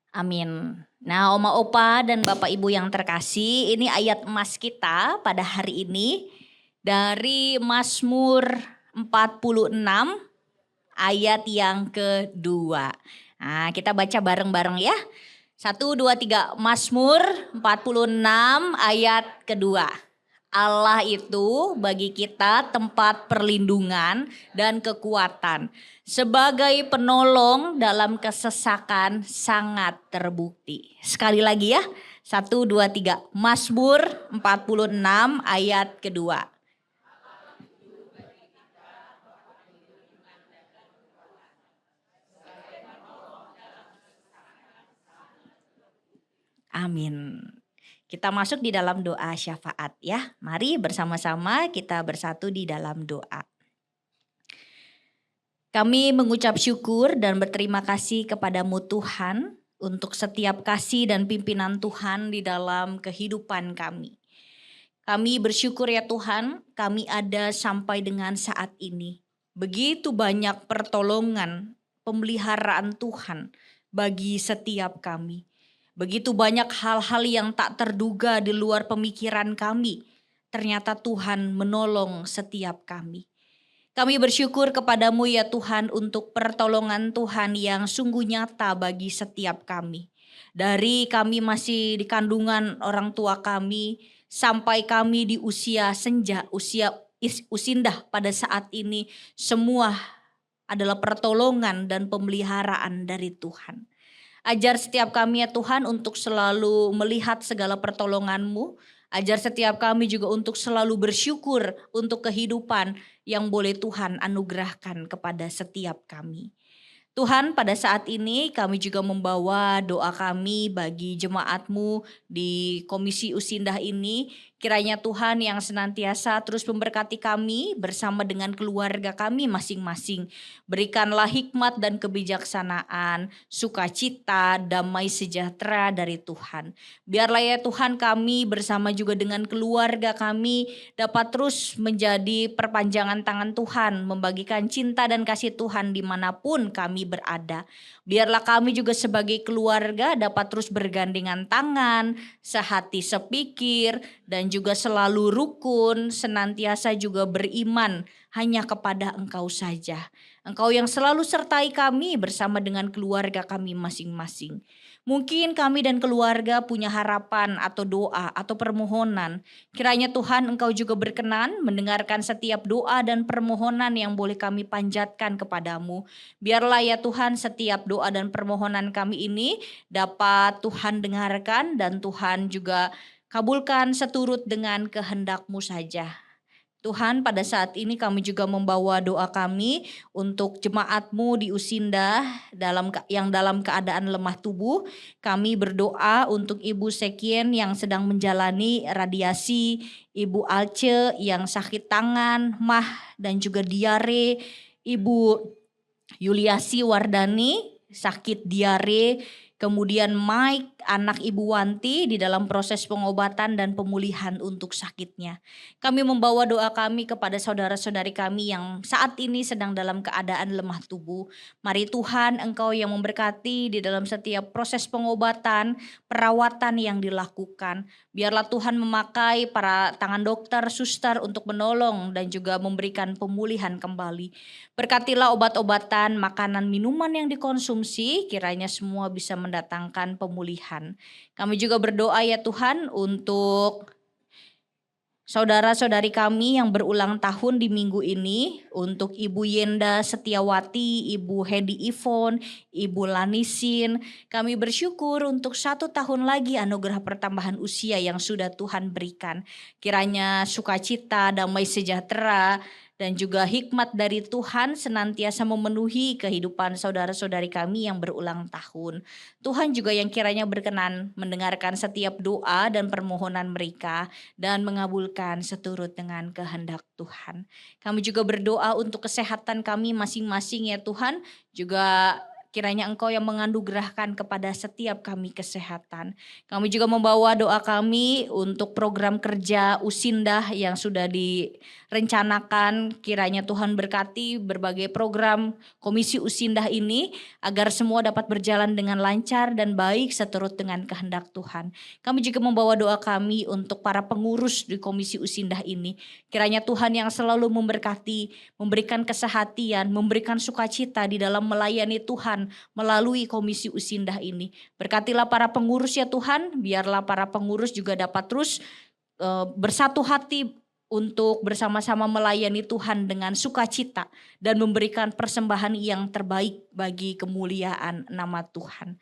Amin. Nah, Oma Opa dan Bapak Ibu yang terkasih, ini ayat emas kita pada hari ini dari Mazmur 46 ayat yang kedua. Nah, kita baca bareng-bareng ya. 1, 2, 3, Mazmur 46 ayat kedua. Allah itu bagi kita tempat perlindungan dan kekuatan. Sebagai penolong dalam kesesakan sangat terbukti. Sekali lagi ya. 1, 2, 3. Mazmur 46 ayat kedua. Amin. Kita masuk di dalam doa syafaat ya. Mari bersama-sama kita bersatu di dalam doa. Kami mengucap syukur dan berterima kasih kepadamu Tuhan untuk setiap kasih dan pimpinan Tuhan di dalam kehidupan kami. Kami bersyukur ya Tuhan, kami ada sampai dengan saat ini. Begitu banyak pertolongan, pemeliharaan Tuhan bagi setiap kami. Begitu banyak hal-hal yang tak terduga di luar pemikiran kami. Ternyata Tuhan menolong setiap kami. Kami bersyukur kepadamu ya Tuhan untuk pertolongan Tuhan yang sungguh nyata bagi setiap kami. Dari kami masih di kandungan orang tua kami sampai kami di usia senja, usia usindah pada saat ini, semua adalah pertolongan dan pemeliharaan dari Tuhan. Ajar setiap kami ya Tuhan untuk selalu melihat segala pertolongan-Mu. Ajar setiap kami juga untuk selalu bersyukur untuk kehidupan yang boleh Tuhan anugerahkan kepada setiap kami. Tuhan, pada saat ini kami juga membawa doa kami bagi jemaat-Mu di Komisi Usindah ini. Kiranya Tuhan yang senantiasa terus memberkati kami bersama dengan keluarga kami masing-masing. Berikanlah hikmat dan kebijaksanaan, sukacita, damai sejahtera dari Tuhan. Biarlah ya Tuhan kami bersama juga dengan keluarga kami dapat terus menjadi perpanjangan tangan Tuhan, membagikan cinta dan kasih Tuhan dimanapun kami berada. Biarlah kami juga sebagai keluarga dapat terus bergandengan tangan, sehati sepikir, dan juga selalu rukun, senantiasa juga beriman hanya kepada Engkau saja. Engkau yang selalu sertai kami bersama dengan keluarga kami masing-masing. Mungkin kami dan keluarga punya harapan atau doa atau permohonan. Kiranya Tuhan Engkau juga berkenan mendengarkan setiap doa dan permohonan yang boleh kami panjatkan kepadamu. Biarlah ya Tuhan setiap doa dan permohonan kami ini dapat Tuhan dengarkan dan Tuhan juga kabulkan seturut dengan kehendak-Mu saja. Tuhan, pada saat ini kami juga membawa doa kami untuk jemaat-Mu di Usindah yang dalam keadaan lemah tubuh. Kami berdoa untuk Ibu Sekien yang sedang menjalani radiasi, Ibu Alce yang sakit tangan, mah dan juga diare, Ibu Yuliasi Wardani sakit diare, kemudian Mike anak Ibu Wanti di dalam proses pengobatan dan pemulihan untuk sakitnya. Kami membawa doa kami kepada saudara-saudari kami yang saat ini sedang dalam keadaan lemah tubuh. Mari Tuhan Engkau yang memberkati di dalam setiap proses pengobatan, perawatan yang dilakukan. Biarlah Tuhan memakai para tangan dokter, suster untuk menolong dan juga memberikan pemulihan kembali. Berkatilah obat-obatan, makanan, minuman yang dikonsumsi, kiranya semua bisa mendatangkan pemulihan. Kami juga berdoa ya Tuhan untuk saudara-saudari kami yang berulang tahun di minggu ini, untuk Ibu Yenda Setiawati, Ibu Hedi Ivon, Ibu Lanisin. Kami bersyukur untuk 1 tahun lagi anugerah pertambahan usia yang sudah Tuhan berikan. Kiranya sukacita, damai sejahtera, dan juga hikmat dari Tuhan senantiasa memenuhi kehidupan saudara-saudari kami yang berulang tahun. Tuhan juga yang kiranya berkenan mendengarkan setiap doa dan permohonan mereka dan mengabulkan seturut dengan kehendak Tuhan. Kami juga berdoa untuk kesehatan kami masing-masing ya Tuhan. Juga kiranya Engkau yang menganugerahkan kepada setiap kami kesehatan. Kami juga membawa doa kami untuk program kerja Usindah yang sudah direncanakan. Kiranya Tuhan berkati berbagai program Komisi Usindah ini agar semua dapat berjalan dengan lancar dan baik seturut dengan kehendak Tuhan. Kami juga membawa doa kami untuk para pengurus di Komisi Usindah ini. Kiranya Tuhan yang selalu memberkati, memberikan kesehatan, memberikan sukacita di dalam melayani Tuhan melalui Komisi Usindah ini. Berkatilah para pengurus ya Tuhan, biarlah para pengurus juga dapat terus bersatu hati untuk bersama-sama melayani Tuhan dengan sukacita dan memberikan persembahan yang terbaik bagi kemuliaan nama Tuhan.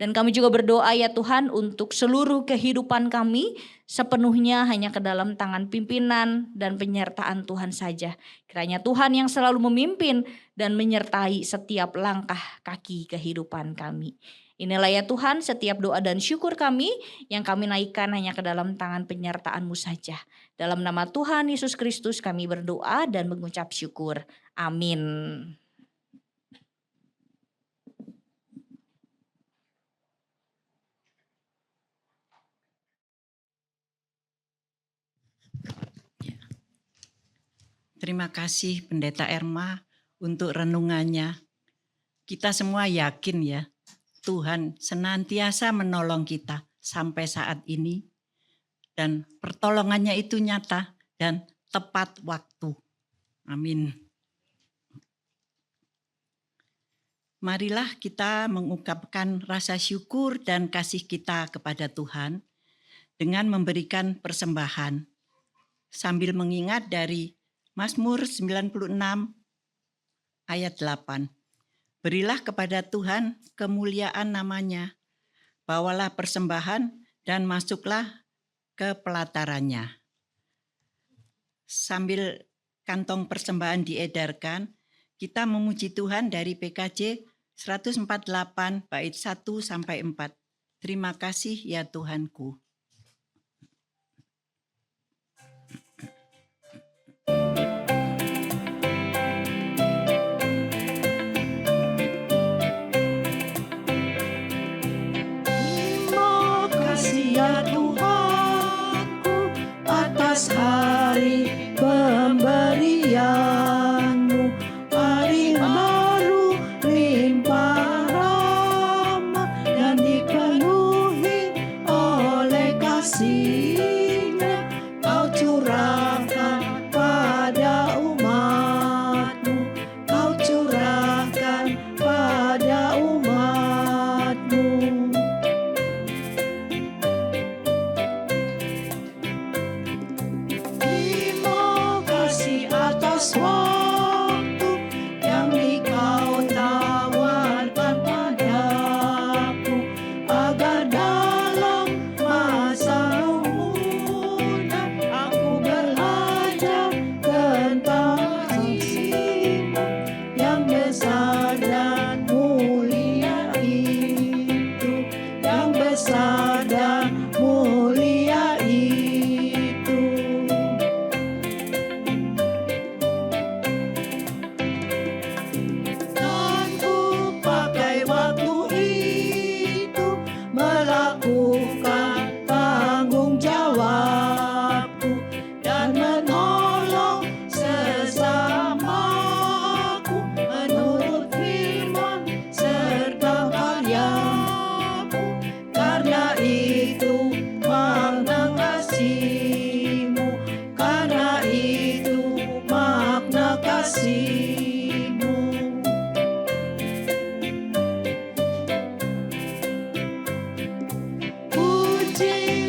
Dan kami juga berdoa ya Tuhan untuk seluruh kehidupan kami sepenuhnya hanya ke dalam tangan pimpinan dan penyertaan Tuhan saja. Kiranya Tuhan yang selalu memimpin dan menyertai setiap langkah kaki kehidupan kami. Inilah ya Tuhan setiap doa dan syukur kami yang kami naikkan hanya ke dalam tangan penyertaan-Mu saja. Dalam nama Tuhan Yesus Kristus kami berdoa dan mengucap syukur. Amin. Terima kasih Pendeta Erma untuk renungannya. Kita semua yakin ya, Tuhan senantiasa menolong kita sampai saat ini. Dan pertolongannya itu nyata dan tepat waktu. Amin. Marilah kita mengungkapkan rasa syukur dan kasih kita kepada Tuhan dengan memberikan persembahan. Sambil mengingat dari Mazmur 96 ayat 8. Berilah kepada Tuhan kemuliaan namanya, bawalah persembahan dan masuklah ke pelatarannya. Sambil kantong persembahan diedarkan, kita memuji Tuhan dari PKJ 148 bait 1-4. Terima kasih ya Tuhanku. Ya Tuhanku, atas hari pemberian-Mu, hari baru limpah rahmat dan dipenuhi oleh kasih-Nya. Kau curahkan pada umat-Mu, Kau curahkan pada umat-Mu. Waktu yang Engkau tawarkan padaku, agar dalam masa muda aku belajar tentang kasih-Mu yang besar dan mulia itu, yang besar dan mulia itu. Melakukan tanggung jawabku dan menolong sesamaku menurut firman serta karya-Mu. Karena itu makna kasih-Mu, karena itu makna kasih-Mu.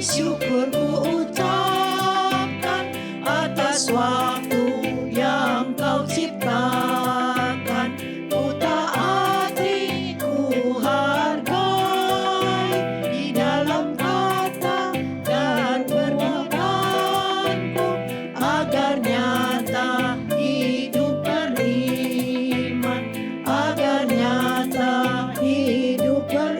Syukur ku ucapkan atas waktu yang Kau ciptakan. Ku taati, ku hargai di dalam kata dan perbuatanku, agar nyata hidup beriman, agar nyata hidup beriman.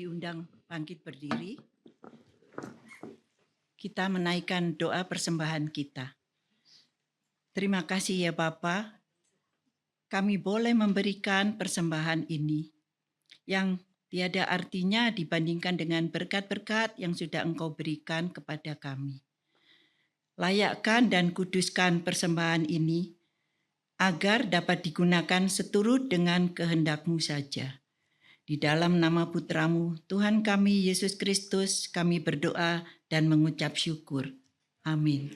diundang bangkit berdiri. Kita menaikkan doa persembahan kita. Terima kasih ya Bapa, kami boleh memberikan persembahan ini yang tiada artinya dibandingkan dengan berkat-berkat yang sudah Engkau berikan kepada kami. Layakkan dan kuduskan persembahan ini agar dapat digunakan seturut dengan kehendak-Mu saja. Di dalam nama Putra-Mu, Tuhan kami Yesus Kristus, kami berdoa dan mengucap syukur. Amin.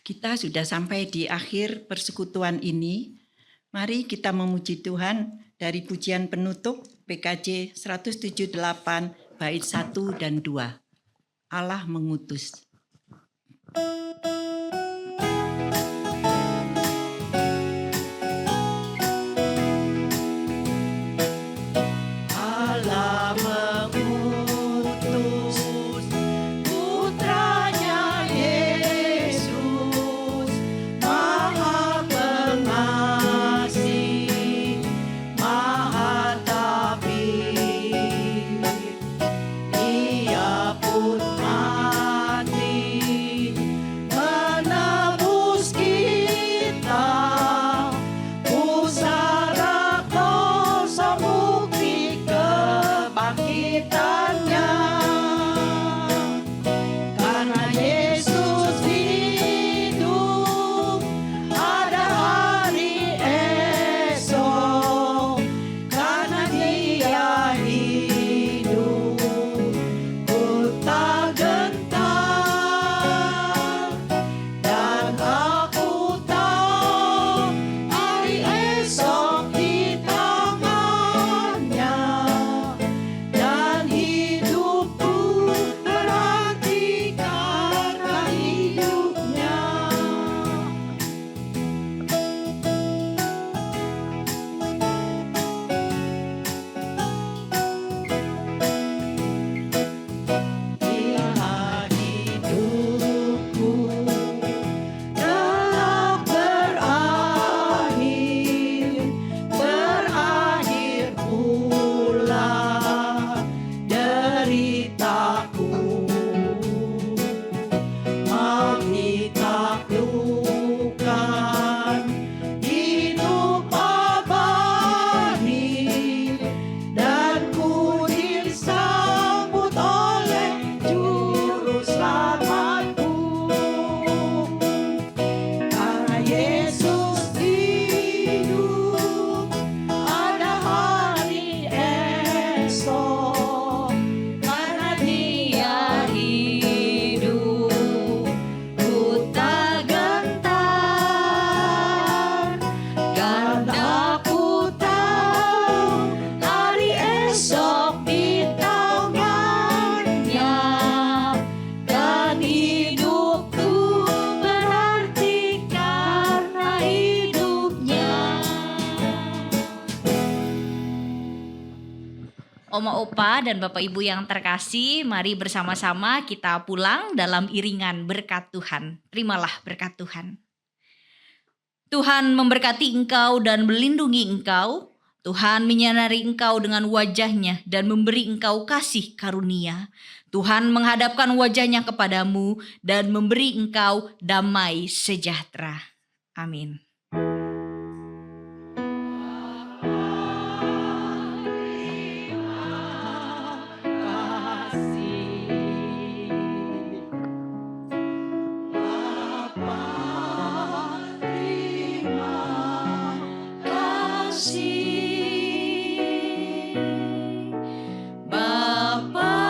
Kita sudah sampai di akhir persekutuan ini. Mari kita memuji Tuhan dari pujian penutup PKJ 178 bait 1 dan 2. Allah mengutus. Allah mengutus putranya Yesus, Maha Pengasih, Maha Tabir. Ia pun mati menebus kita, pusara kuasa bukti kebangkitannya. Karena Yesus hidup, ada hari esok. Karena Dia hidup, ku tak gentar. Dan aku tahu hari esok di tangannya. Dan hidupku berarti karena hidupnya. Bila hidupku telah berakhir pula deritaku, mau ditaklukkan hidup abadi, dan ku disambut oleh Juru Selamatku. Karena Yesus hidup, ada hari esok. Karena Dia hidup, ku tak gentar. Dan aku tahu hari esok di tangannya. Dan hidupku berarti karena hidupnya. Oma Opa dan Bapak Ibu yang terkasih, mari bersama-sama kita pulang dalam iringan berkat Tuhan. Terimalah berkat Tuhan. Tuhan memberkati engkau dan melindungi engkau. Tuhan menyinari engkau dengan wajah-Nya dan memberi engkau kasih karunia. Tuhan menghadapkan wajah-Nya kepadamu dan memberi engkau damai sejahtera. Amin. Bapa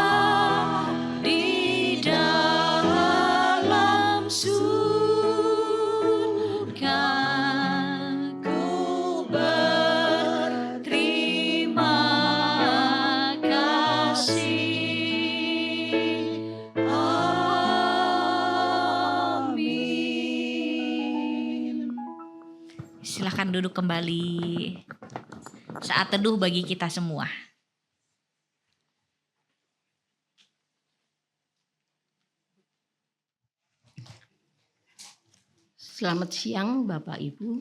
di dalam surga, ku berterima kasih. Amin. Silakan duduk kembali. Saat teduh bagi kita semua. Selamat siang Bapak Ibu.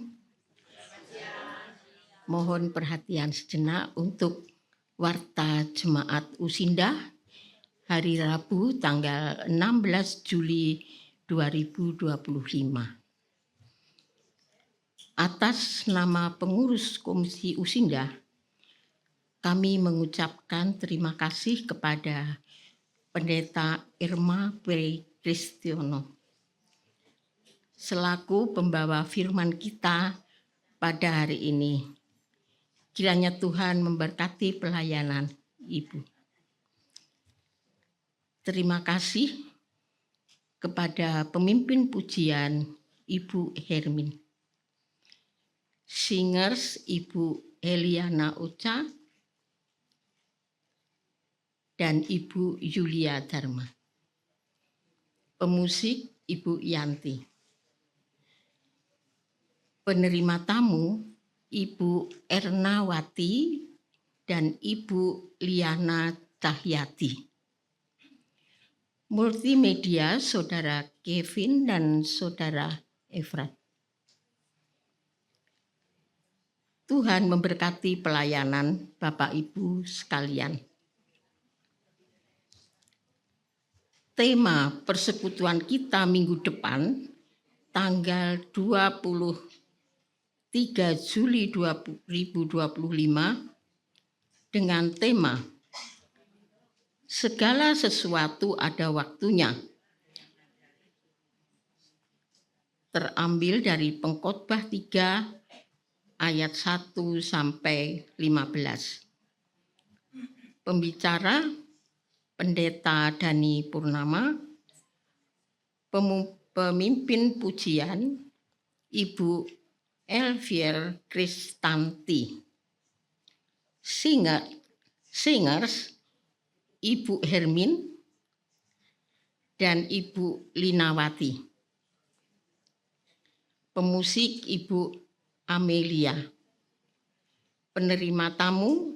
Mohon perhatian sejenak untuk Warta Jemaat Usindah hari Rabu tanggal 16 Juli 2025. Atas nama pengurus Komisi Usindah, kami mengucapkan terima kasih kepada Pendeta Irma P. Kristiono selaku pembawa firman kita pada hari ini. Kiranya Tuhan memberkati pelayanan Ibu. Terima kasih kepada pemimpin pujian Ibu Hermin, singers Ibu Eliana Ocha, dan Ibu Yulia Dharma, pemusik Ibu Yanti, penerima tamu Ibu Ernawati dan Ibu Liana Cahyati, multimedia Saudara Kevin dan Saudara Efrat. Tuhan memberkati pelayanan Bapak Ibu sekalian. Tema persekutuan kita minggu depan tanggal 23 Juli 2025 dengan tema segala sesuatu ada waktunya. Terambil dari Pengkhotbah 3 ayat 1 sampai 15. Pembicara Pendeta Dani Purnama, pemimpin pujian Ibu Elvier Kristanti, singers Ibu Hermin dan Ibu Linawati, pemusik Ibu Amelia, penerima tamu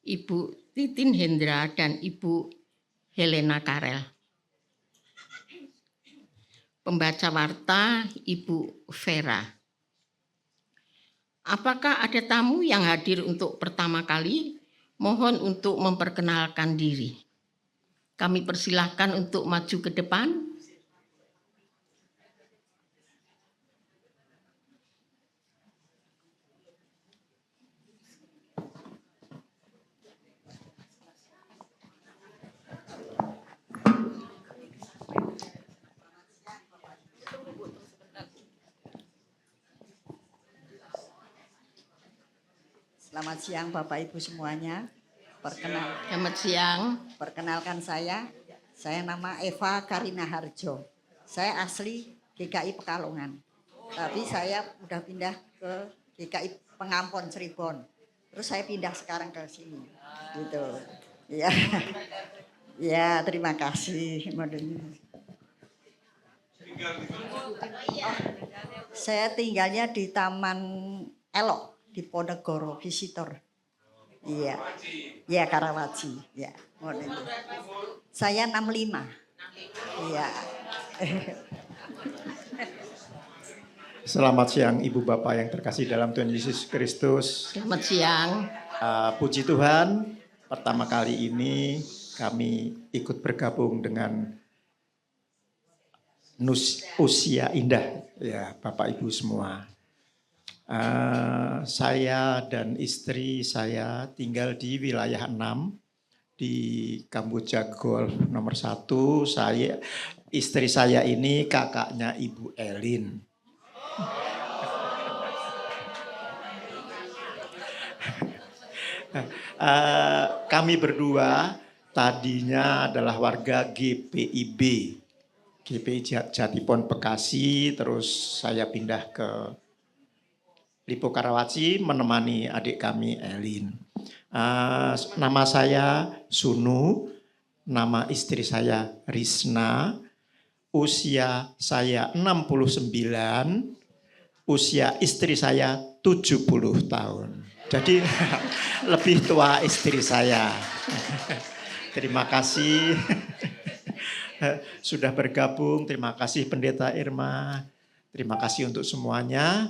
Ibu Titin Hendra dan Ibu Helena Karel, pembaca warta Ibu Vera. Apakah ada tamu yang hadir untuk pertama kali? Mohon untuk memperkenalkan diri. Kami persilahkan untuk maju ke depan. Selamat siang Bapak Ibu semuanya. Selamat siang. Perkenalkan saya nama Eva Karina Harjo. Saya asli GKI Pekalongan. Tapi saya udah pindah ke GKI Pengampon Cirebon. Terus saya pindah sekarang ke sini. Gitu. Ya. Ya, terima kasih. Saya tinggalnya di Taman Elok di Ponegoro Visitor. Iya. Ya, Karawaci. Ya, saya 65. Iya. Selamat siang Ibu Bapak yang terkasih dalam Tuhan Yesus Kristus. Selamat siang. Puji Tuhan, pertama kali ini kami ikut bergabung dengan Usia Indah, ya Bapak Ibu semua. Saya dan istri saya tinggal di wilayah 6 di Kamboja Golf nomor 1. Istri saya ini kakaknya Ibu Elin. Kami berdua tadinya adalah warga GPIB Jatipon Bekasi, terus saya pindah ke Lipo Karawaci menemani adik kami Elin. Nama saya Sunu, nama istri saya Risna, usia saya 69, usia istri saya 70 tahun. Jadi lebih tua istri saya. Terima kasih sudah bergabung, terima kasih Pendeta Irma. Terima kasih untuk semuanya.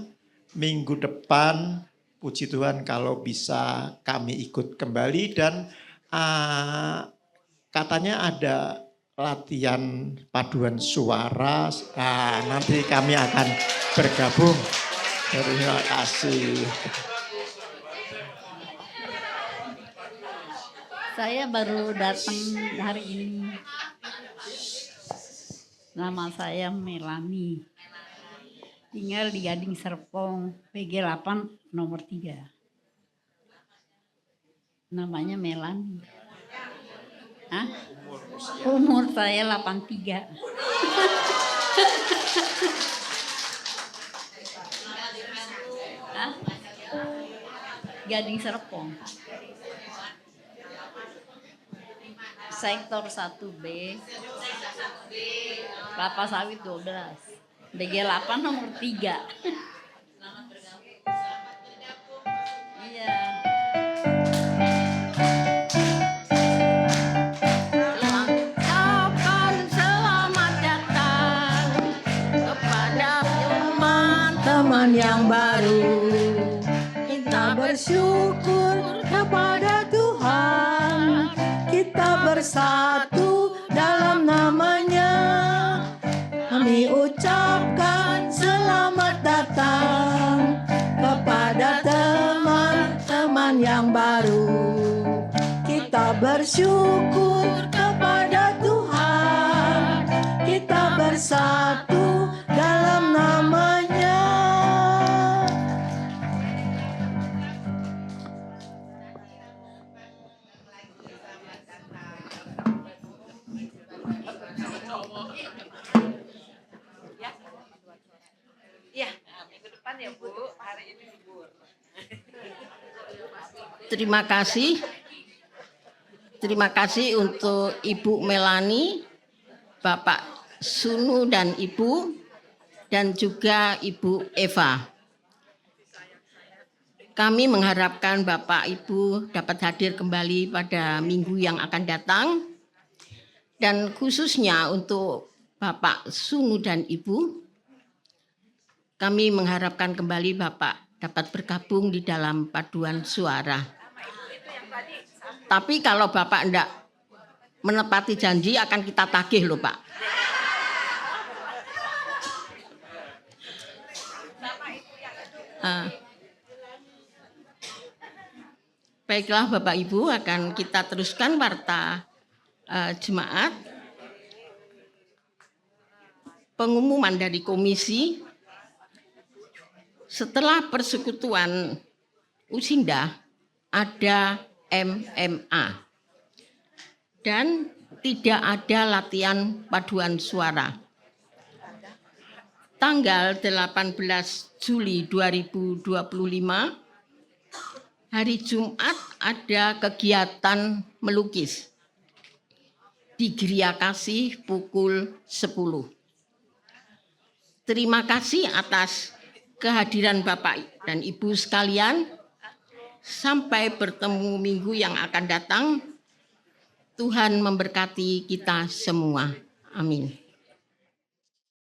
Minggu depan puji Tuhan kalau bisa kami ikut kembali dan katanya ada latihan paduan suara. Nanti kami akan bergabung. Terima kasih. Saya baru datang hari ini. Nama saya Melani. Tinggal di Gading Serpong, PG 8 nomor 3. Namanya Melani. Hah? Umur saya 83. Hah? Gading Serpong. Sektor 1B. Kelapa Sawit 12. DG 8 nomor 3. Iya. Ucapkan selamat datang kepada teman-teman yang baru. Kita bersyukur kepada Tuhan. Kita bersatu dalam namanya. Kami ucapkan selamat datang kepada teman-teman yang baru. Kita bersyukur kepada Tuhan. Kita bersatu dalam namanya. Terima kasih. Terima kasih untuk Ibu Melani, Bapak Sunu dan Ibu, dan juga Ibu Eva. Kami mengharapkan Bapak Ibu dapat hadir kembali pada minggu yang akan datang. Dan khususnya untuk Bapak Sunu dan Ibu, kami mengharapkan kembali Bapak dapat bergabung di dalam paduan suara. Tapi kalau Bapak enggak menepati janji akan kita tagih loh Pak. Baiklah Bapak Ibu, akan kita teruskan warta jemaat. Pengumuman dari komisi. Setelah persekutuan Usinda ada MMA dan tidak ada latihan paduan suara. Tanggal 18 Juli 2025 hari Jumat ada kegiatan melukis di Gria Kasih pukul 10. Terima kasih atas kehadiran Bapak dan Ibu sekalian. Sampai bertemu minggu yang akan datang. Tuhan memberkati kita semua. Amin.